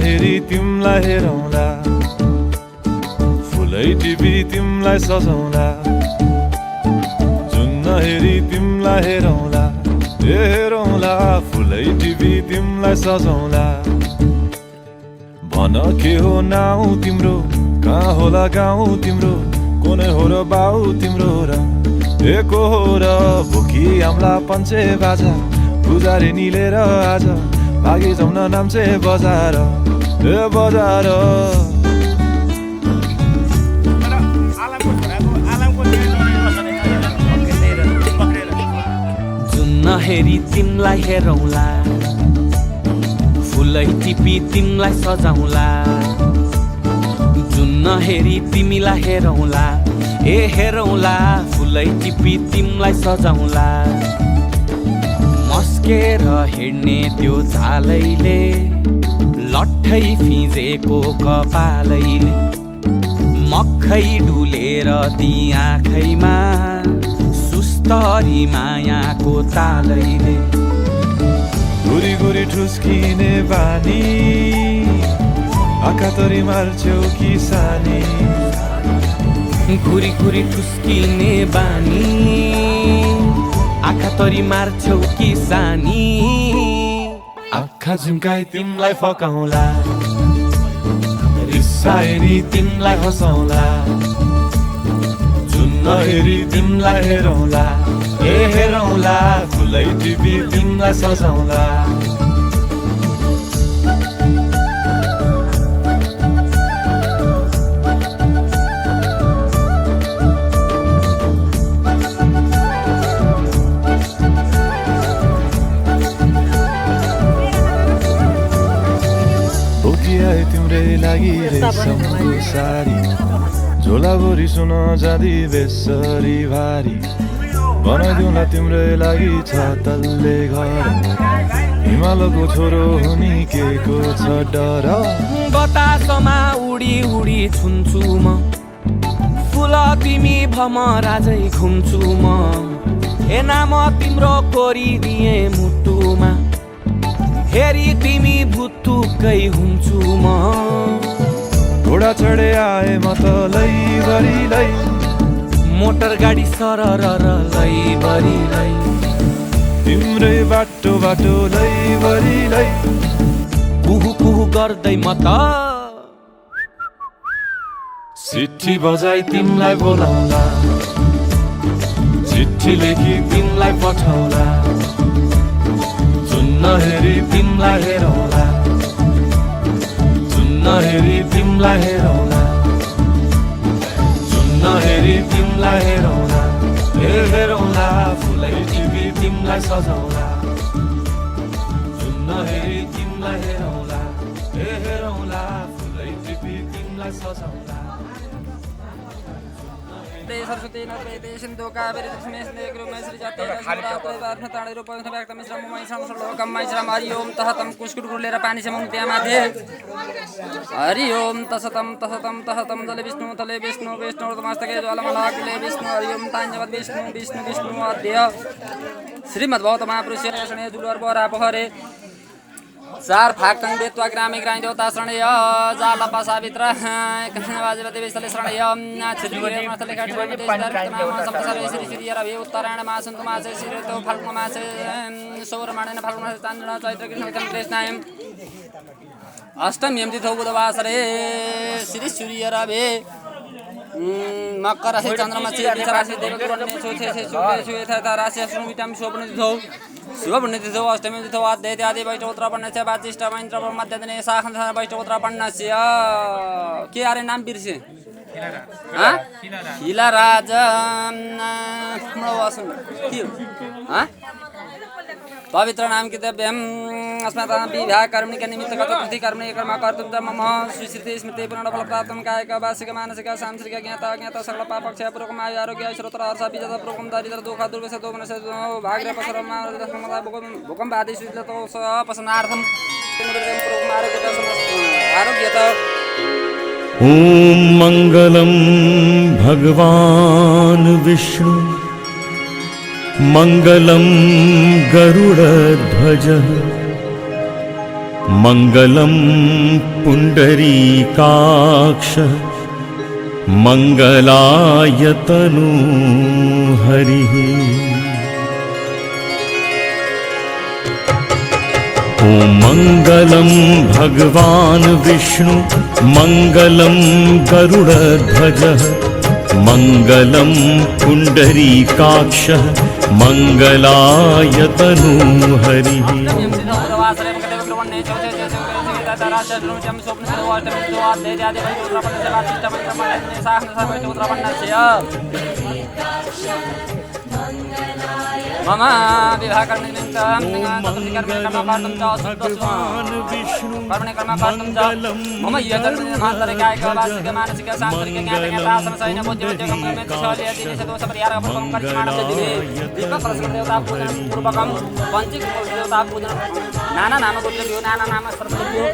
हेरी तिमलाई हेरौँला फुलै टिपी तिमलाई सजाउँला जुन नहेरी तिमलाई हेरौँला हेरौँला फुलै टिपी तिमलाई सजाउँला भन के हो नाउँ तिम्रो कहाँ होला गाउँ तिम्रो कुनै हो र बाउ तिम्रो र एको हो र भोकी आम्ला पञ्चे बाजा पुजारी निलेर आज भागी जाउँ न नाम्चे बजार ए बजार जुन नहेरी तिमलाई हेरौँला फुलै टिपी तिमलाई सजाउँला जुन नहेरी तिमीलाई हेरौँला ए हेरौँला फुलै टिपी तिमलाई सजाउँला मस्केर हिँड्ने त्यो झालैले लट्ठै फिजेको कपालैले मक्खै डुलेर ती आँखैमा सुस्तरी मायाको तालैले गुरी गुरी ठुस्किने बानी आँखातरी मार्छौ कि सानी घुरी घुरी ठुस्किने बानी आँखा तरी मार्छौ कि सानी आँखा झुम्काई तिमलाई फकाउँला रिसाए नि तिमलाई हँसाउँला जुन नहेरी तिमलाई हेरौँला ए हेरौँला फुलै टिपी तिमलाई सजाउँला तिम्रै लागि रेशमको सारी झोलाभरि सुन जाँदी बेसरी भारी बनाइदिउँला तिम्रै लागि छ तल्ले घर हिमालको छोरो हुनी के को छ डर बतासमा उडी उडी छुन्छु म फुल तिमी भमराजै घुम्छु म ए नाम तिम्रो कोरिदिए मुटुमा हेरी तिमी भुत्तुकै हुन्छु म घोडा चढे आए म त लैभरि मोटर गाडी सरर लैभरि तिम्रै बाटो बाटो लैभरि कुहु कुहु गर्दै म त चिट्ठी बजाई तिमलाई बोलाउला चिट्ठी लेखी तिमलाई पठाउला चुन्न हेरी तिमलाई हेरौला चुन्न हेरी तिमलाई हेरौला चुन्न हेरी तिमलाई हेरौला हेरौला फुलै टिपी तिमलाई सजाउला चुन्न हेरी तिमलाई हेरौला हेरौला फुलै टिपी तिमलाई सजाउला सरस्वती नर्मदे सिन्धु कावेरी जलस्मिन् सन्निधिं श्री जाते ताडे रूपं व्यक्त मिश्रम मैश्रम श्लोकम मैश्रम हरि ओम तहतम कुस्कुट गुलेर पानी से मुक्ति माथे हरि ओम तसतम तसतम तसतम जले विष्णु तले विष्णु विष्णु मस्तके ज्वालामलाकुले विष्णु हरि ओम ताञ्जवद विष्णु विष्णु विष्णु अध्यय श्रीमद्भगवत महापुरुष शरणे दुलर बरा पोखरे चार फाक्टङ बेतवा ग्रामे ग्राम देवता शरणय जालपा सावित्र बाजेपति विस्तले शरणय क्षेत्रीय माथले काठमाडौँ देशदार नाम संसार श्री श्री रवि उत्तरायण मासन्त मासे श्रीतो फाल्गुन मासे सौरमाणेन फाल्गुन मासे चान्द्र चैत्र कृष्ण कृष्णायम अष्टमी यमति थौ बुधवासरे श्री सूर्य रवि मकर राशि चन्द्रमा से विचाराशि देवगुरुने सोचे से सुबे सुए था राशि सुनु विटाम शोभन दिथौ शुभ पुण्य दिथौ अष्टमी दिथौ अध्याय आदि वैष्णवोत्तर पन्नस्य वाजिष्ठ मन्त्र मध्य दिने साखन वैष्णवोत्तर पन्नस्य के अरे नाम बिर्से हाँ हिला राज वासन के हाँ पवित्र नाम की दिव्यम अस्मतां विवाह कर्मणि के निमित्त गतप्रति कर्मणि कर्म कर्तुं च मम सुश्रुति स्मृति पूर्ण फल प्राप्तं कायिक वाचिक मानसिक सांसारिक ज्ञाता अज्ञाता सकल पापक्षय पूर्वकम् आयु आरोग्य ऐश्वर्य हर्ष विजय पूर्वकम् दारिद्र्य दुःख दुर्गस दोमनस भाग्य पसरम भूकंप आदि सुविधतो पसनार्थं पूर्वकम् आरोग्यता आरोग्यता ओम मंगलम भगवान विष्णु मंगलम गरुड़ध्वज मंगलम पुंडरीकाक्ष मंगलायतनु हरिः ओम मंगलम भगवान विष्णु मंगलम गरुड़ध्वज मंगलम पुंडरीकाक्ष मंगलायतनु हरिः मम विवाह कर्मणि निमित्तं कर्मणि कर्म कर्तुं च मम यजन्मान्तरे कायिक वाचिक मानसिक सांसारिक ज्ञान सैन्य बुद्धिविद्यकं शौर्य दिनेश दोष परिहार पूर्वकं कर्माणि दिवे दीपक प्रसन्न देवता पूजन पूर्वकं पंचिक देवता पूजन नाना नाम गोत्रियो नाना नाम सर्वज्ञो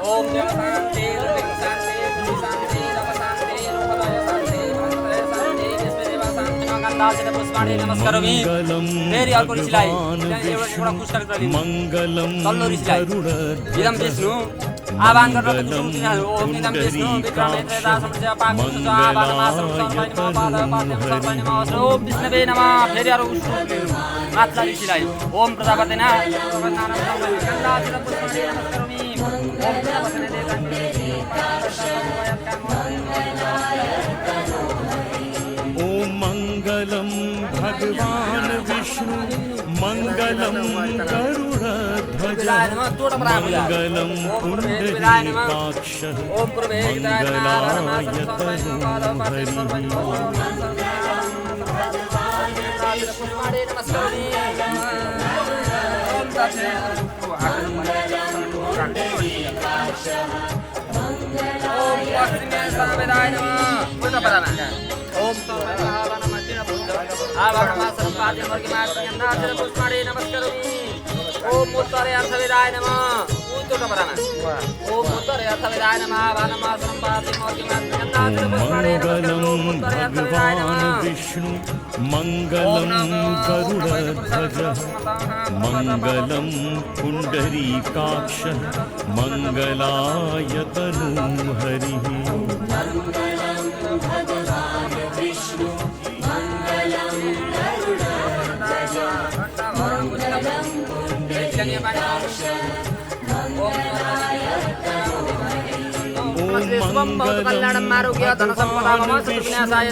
ओम देव शांति नमस्कार मेरी अर्को ऋषिलाई एउटा पुरस्कार गरि तल्लो ऋषिलाई इदम विष्णु आह्वान गर्न ओम इदम विष्णु विक्रमेन्द्र समस्या पाको आह्वान मासम सर्वैन ओम विष्णुवे नमः फेरि अरु मात्ला ऋषिलाई ओम प्रजापति ना ओम मंगलम भगवान विष्णु मंगल मङ्गलं गरुडध्वज मङ्गलं पुण्डरीकाक्ष ओम उत्तरे अर्थविदाय नमः ओम उत्तरे अर्थविदाय नमः वानमासनं पातिं मङ्गलं भगवान् विष्णु मङ्गलं गरुडध्वज मङ्गलं पुण्डरीकाक्ष मङ्गलाय तनूहरिः कल्याणं आरोग्य धन संपदा मम सुविनाशाय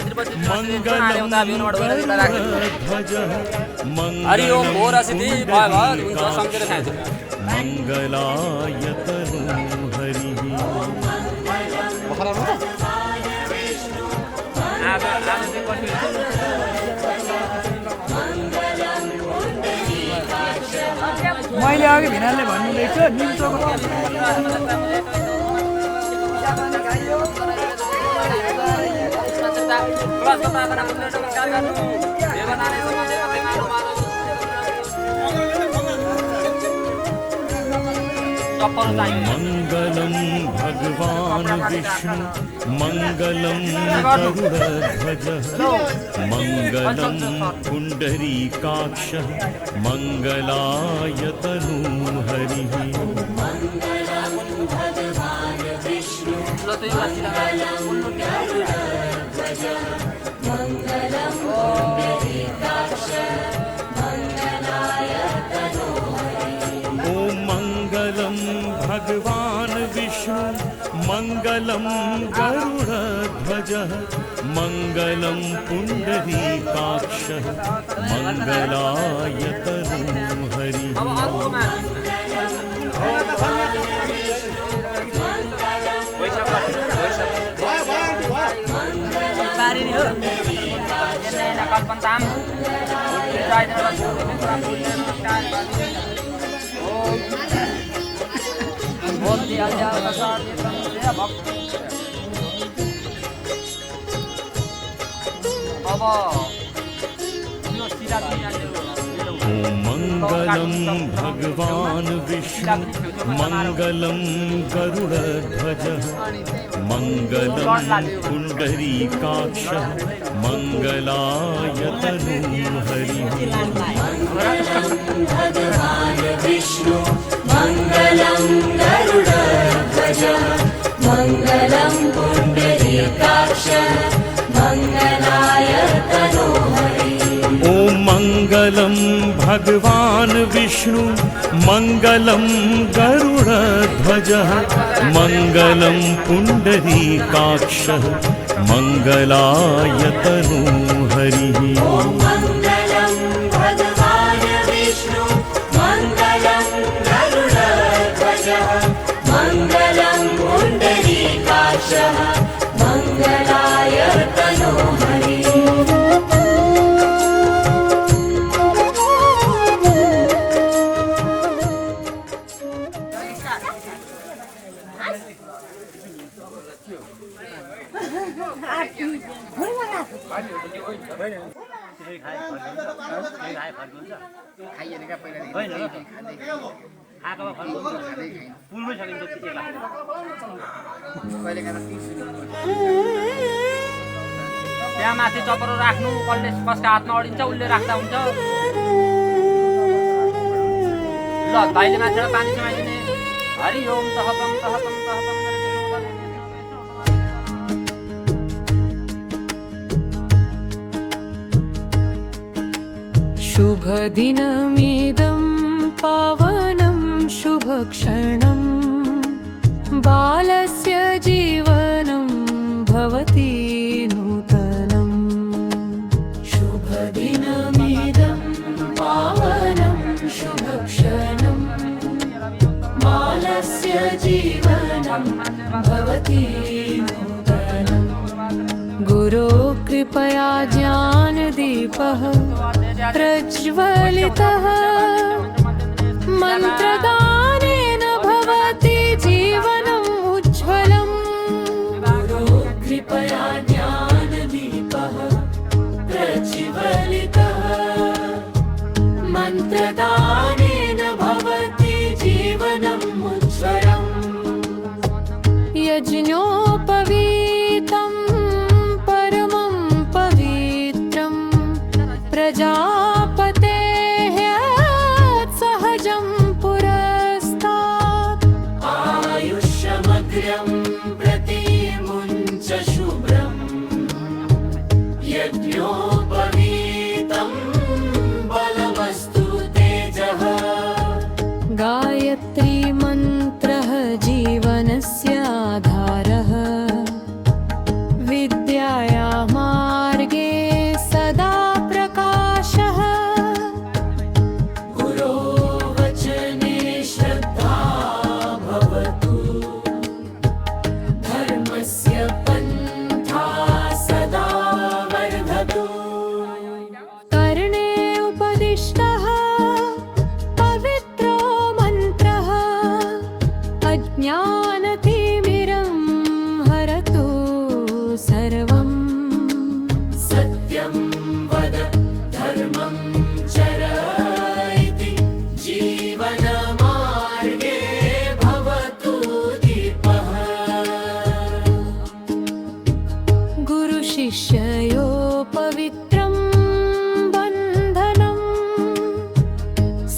हरि ओम घोर सिद्धि भय भय हुन्छ सम्झेर खान्छ मङ्गलाय तनूहरिः मैले अघि भिनालले भन्नुहुँदैछ निम्चोको मङ्गलं भगवान् विष्णु मङ्गलं गरुडध्वज मङ्गलं पुण्डरीकाक्ष मङ्गलाय तनूहरिः मङ्गलं भगवान् विष्णु मङ्गलं गरुडध्वज मङ्गलं पुण्डरीकाक्ष मङ्गलाय तनूहरिः मङ्गलं भगवान् विष्णु मङ्गलं गरुडध्वज मङ्गलं पुण्डरीकाक्ष मङ्गलाय तनूहरिः विष्णु मङ्गलं गरुडध्वज मङ्गलं पुण्डरीकाक्ष मङ्गलाय तनूहरिः ॐ मङ्गलं भगवान् विष्णु मङ्गलं गरुडध्वज मङ्गलं पुण्डरीकाक्ष मङ्गलाय तनूहरिः मङ्गलं भगवान् विष्णु मङ्गलं गरुडध्वज मङ्गलं पुण्डरीकाक्ष मङ्गलाय तनूहरिः त्यहाँ माथि चपरो राख्नु कसले कसको हातमा अडिन्छ उसले राख्दा हुन्छ ल भाइले माथिबाट पानी समाइदिने हरि ओम तहतम तहतम तहतम शुभदिनमिदं पावनं शुभक्षणं बालस्य जीवनं भवति नूतनं शुभदिनमिदं पावनं जीवनं भवति नूतनम् गुरो कृपया ज्ञानदीपः प्रज्वलितः मन्त्रदानेन भवति जीवनम् उज्ज्वलम् गुरो कृपया ज्ञानदीपः प्रज्वलितः मन्त्रदानेन भवति जीवनम् उज्ज्वलम् यज्ञोपवीतं परमं पवित्रं प्रजापतेः सहजं पुरस्तात् आयुष्यमग्र्यं प्रतिमुञ्च शुभ्रम् यज्ञोपवीतं बलमस्तु तेजः गायत्री मन्त्रः जीवनस्य आधारः विद्याया मार्गे सदा प्रकाशः गुरो वचने श्रद्धा भवतु धर्मस्य पन्था सदा वर्धतु कर्णे उपदिष्टः पवित्रो मन्त्रः अज्ञानतिमिरं हरतु सर्वं सत्यं वद धर्मं चर इति जीवनमार्गे भवतु दीपः गुरुशिष्ययो पवित्रं बन्धनम्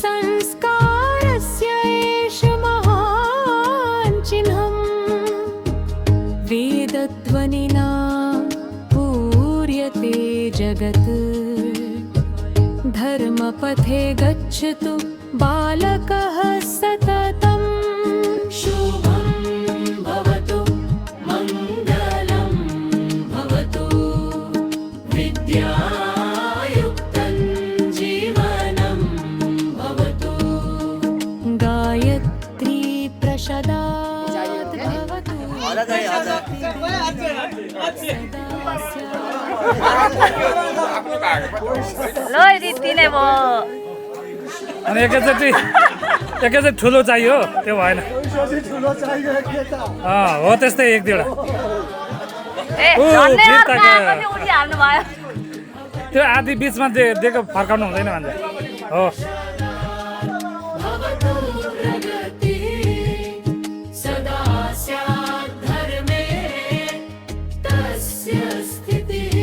संस्कारस्य एष महान् चिह्नम् वेदध्वनिना पूर्यते जगत् धर्मपथे गच्छतु बालकः सततं शुभं भवतु मङ्गलं भवतु विद्यायुक्तं जीवनं भवतु गायत्री प्रसादात् भवतु ल रित्ती नै भयो अनि एकैचोटि ठुलो चाहियो त्यो भएन हो त्यस्तै एक दुईवटा ए ऊ, झन्डै फिर्ता अर्को गयो। आएपछि उल्टी हाल्नु भयो त्यो आदि बिचमा दिएको फर्काउनु हुँदैन भन्छ हो भवतु प्रगतिः सदा स्यात् धर्मे तस्य स्थितिः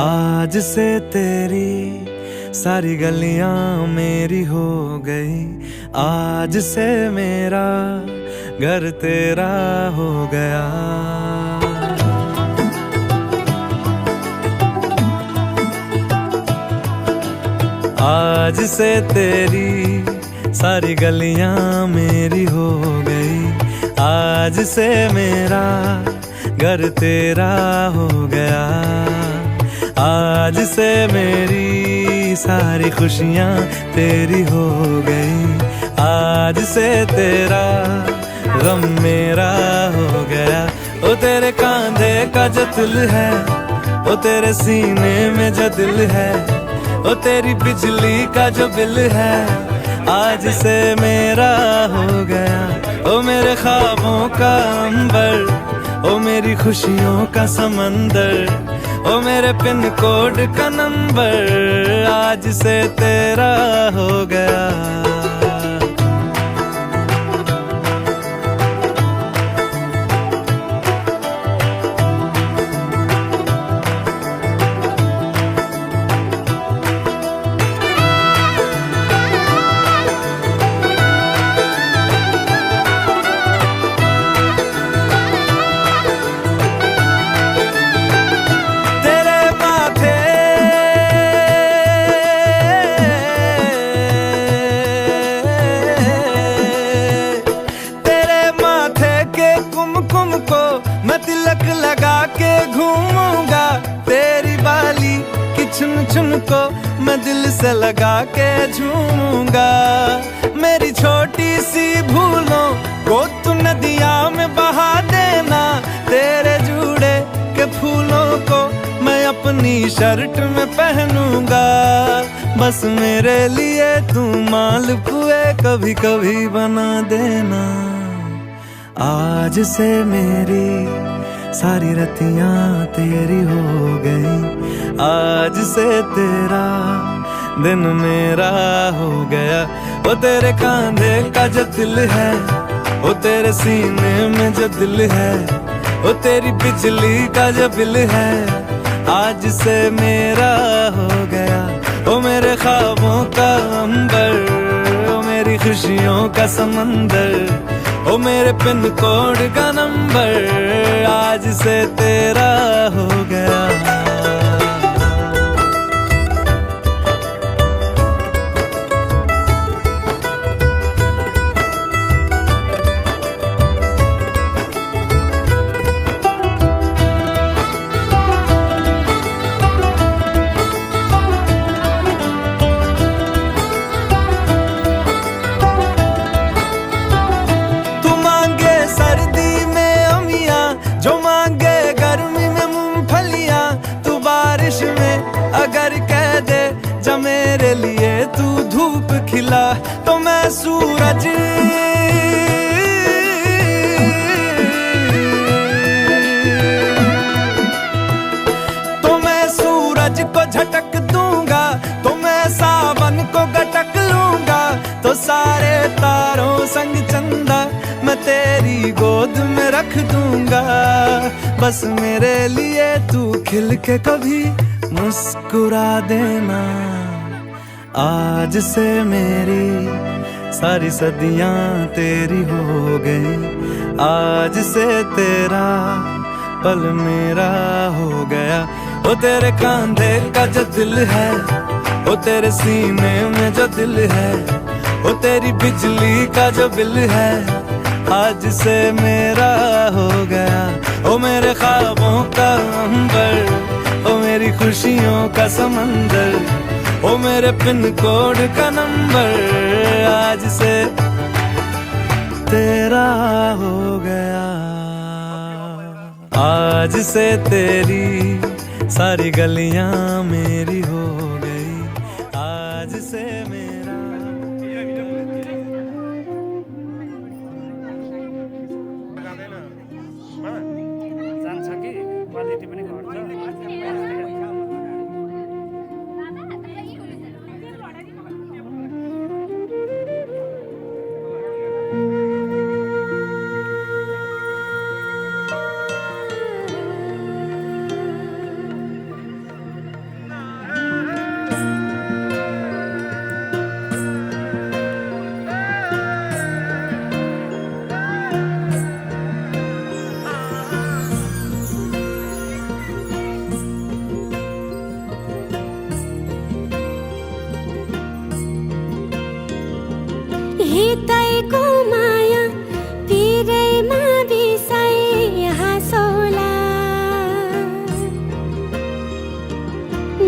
आज से तेरी सारी गलियां मेरी हो गई, आज से मेरा घर तेरा हो गया। आज से तेरी सारी गलियां मेरी हो गई, आज से मेरा घर तेरा हो गया। आज से मेरी सारी खुशियां तेरी हो गई, आज से तेरा गम मेरा हो गया। ओ तेरे कांधे का जो दिल है, ओ तेरे सीने में जो दिल है, ओ तेरी बिजली का जो बिल है, आज से मेरा हो गया। ओ मेरे ख्वाबों का अंबर, ओ मेरी खुशियों का समंदर, ओ मेरे पिन कोड का नंबर आज से तेरा हो गया। तिलक लगा के घूमूंगा, तेरी बाली की चुन चुन को मैं दिल से लगा के झूमूंगा। मेरी छोटी सी भूलों को तू नदिया में बहा देना, तेरे जूड़े के फूलों को मैं अपनी शर्ट में पहनूंगा। बस मेरे लिए तू मालपुए कभी कभी बना देना। आज से मेरी सारी रतियां तेरी हो गई, आज से तेरा दिन मेरा हो गया। वो तेरे कांधे का जो दिल है, वो तेरे सीने में जो दिल है, वो तेरी बिजली का जो बिल है, आज से मेरा हो गया। वो मेरे ख्वाबों का अंबर, वो मेरी खुशियों का समंदर, ओ मेरे पिन कोड का नंबर आज से तेरा हो गया। अगर कह दे जब मेरे लिए तू धूप खिला, तो मैं सूरज को झटक दूंगा, तो मैं सावन को गटक लूंगा। तो सारे तारों संग चंदा मैं तेरी गोद में रख दूंगा। बस मेरे लिए तू खिल के कभी मुस्कुरा देना। आज से मेरी सारी सदियां तेरी हो गई, आज से तेरा पल मेरा हो गया। वो तेरे कांधे का जो दिल है, वो तेरे सीने में जो दिल है, वो तेरी बिजली का जो बिल है, आज से मेरा हो गया। ओ मेरे ख्वाबों का अंबर, ओ मेरी खुशियों का समंदर, ओ मेरे पिन कोड का नंबर आज से तेरा हो गया। आज से तेरी सारी गलियां मेरी हो गई, आज से मेरा। जान्छ कि क्वालिटी पनि घट्छ। हितैको माया पिरैमा बिसाइ हाँसौला,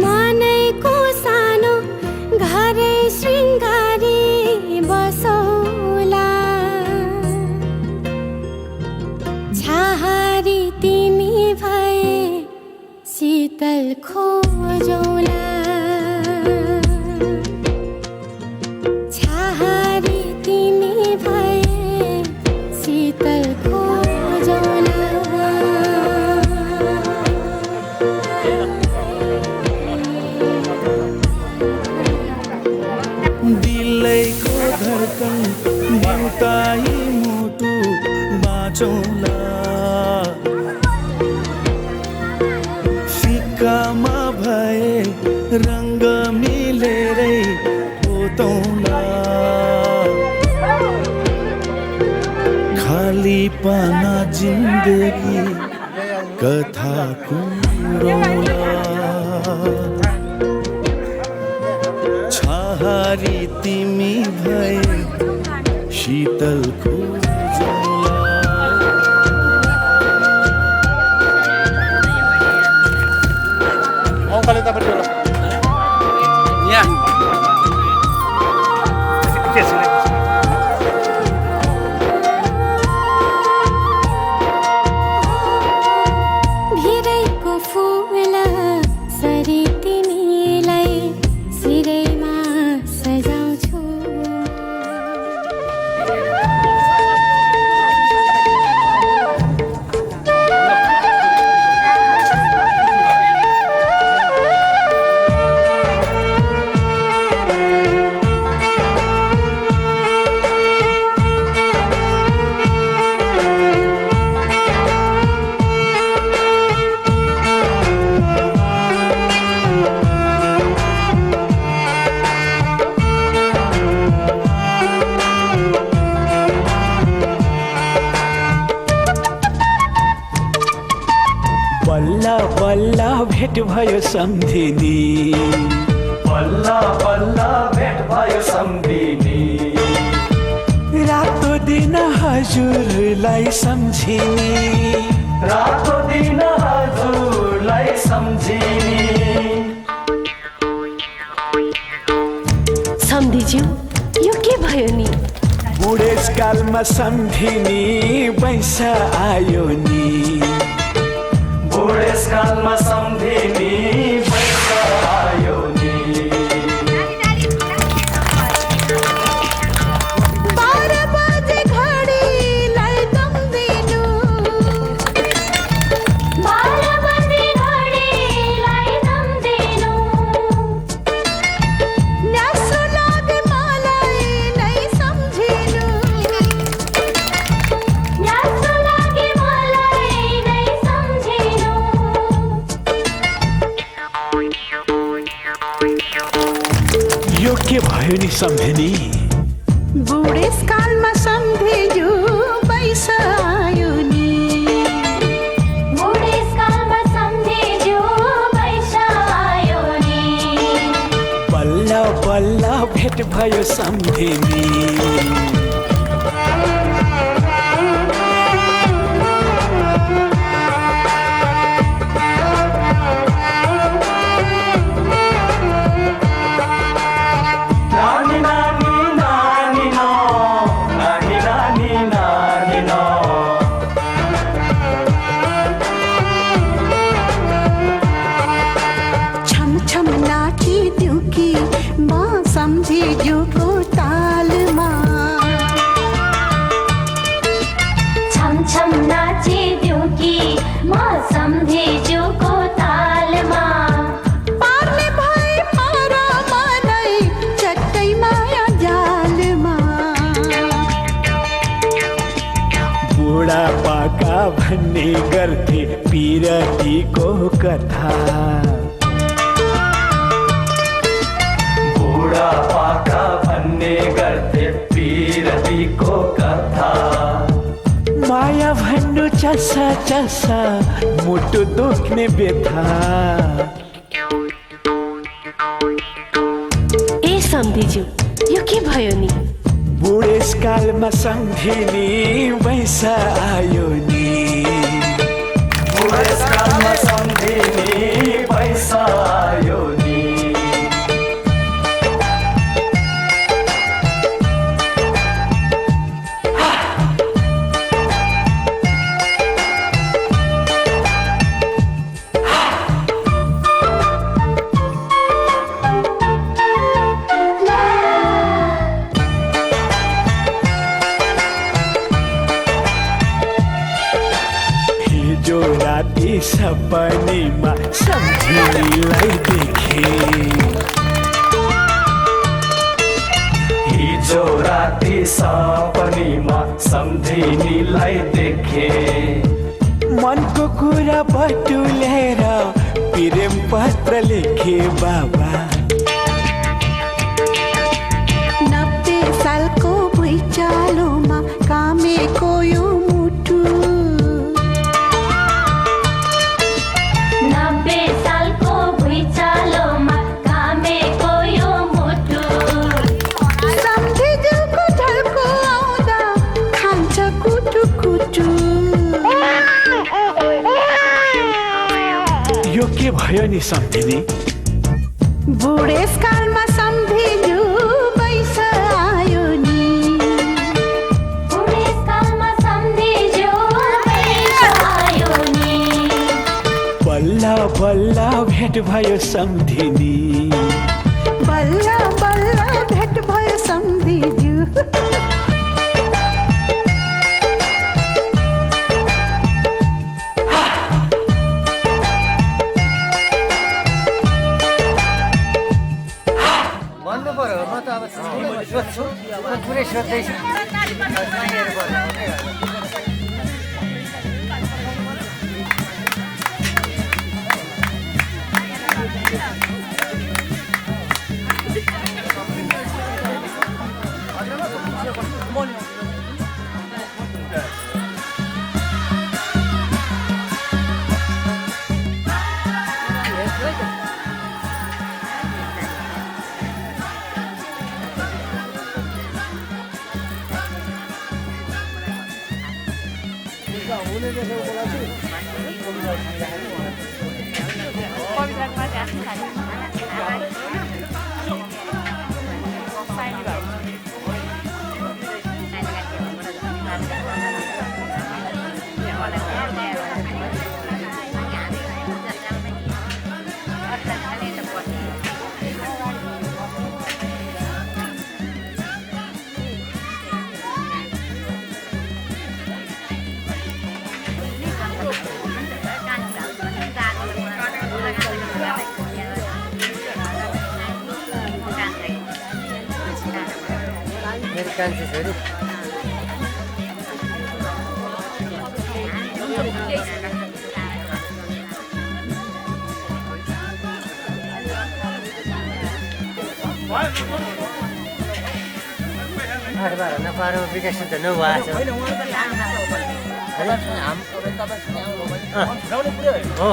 मनैको सानो घरै शृङ्गारी बसौला। छाहारी तिमी भए शीतल खोजौला, शीतल खोजौला। सिक्कामा भए रङ्ग मिलेरै पोतौँला खाली पाना जिन्दगी कथाको रौला छहारी तिमी भए शीतलको भिरैको फुल सरी तिमीलाई सिरैमा सजाउँछु बल्ल बल्ल भेट भयो सम्धिनी बल्ल बल्ल भेट भयो सम्धिनी रातो दिन हजुरलाई सम्झिनी रातो दिन हजुरलाई सम्झिनी सम्धिज्यू यो के भयो नि बुढेसकालमा सम्धिनी पैसा आयो नि बुढेसकालमा सम्धिनी पैसा आयो नि 12 बजे घडीलाई दम दिनु 12 बजे घडीलाई दम दिनु न्यासो लागे मलाई नै सम्झिनु न्यासो लागे मलाई नै सम्झिनु यो के भयो नि सम्झिनी बुढेसकालमा सम्झियो पैसा आयो नि बुढेसकालमा सम्झियो पैसा आयो नि बल्ल बल्ल भेट भयो सम्धिनी नानी नानी नानी नो नानी नानी नानी नो छम छम नाचिदिउ कि म सम्झिजुको तालमा छम छम नाचिदिउ कि म सम्झिजुको तालमा पार्ने भए मारा मनै चट्टै माया जालमा बुढा पाका भन्ने गर्थे पिरतीको कथा बुढा पाका भन्ने गर्थे पिरतीको कथा माया भन्नु चसा चसा मुटु दुख्ने व्यथा ए सम्धिज्यू यो के भयो नि बुढेसकालमा सम्धिनी पैसा आयो नि बुढेसकालमा सम्धिनी पैसा आयो नि हिजो राति सपनीमा सम्झिनीलाई देखे हिजो राति सपनीमा सम्झिनीलाई देखे मनको कुरा बटुलेर पत्र लेखे बाबा 90 सालको भुइँचालोमा कामेको यो मुटु 90 सालको भुइँचालोमा कामेको यो मुटु सम्झिजुको ढल्को आउँदा खान्छ कुटु कुटु यो के भयो नि सम्धिनी बुढेसकालमा सम्झिजु बैस आयो नि बुढेसकालमा सम्झिजु बैस आयो नि बल्ल बल्ल भेट भयो सम्धिनी बल्ल बल्ल भेट भयो सम्झिजु भन्नु पर्यो म त अब सोध्छु म पुरै सोध्दैछु मेरो कान्छी छोरी आठबार नपारो विकसित नभएको छ हो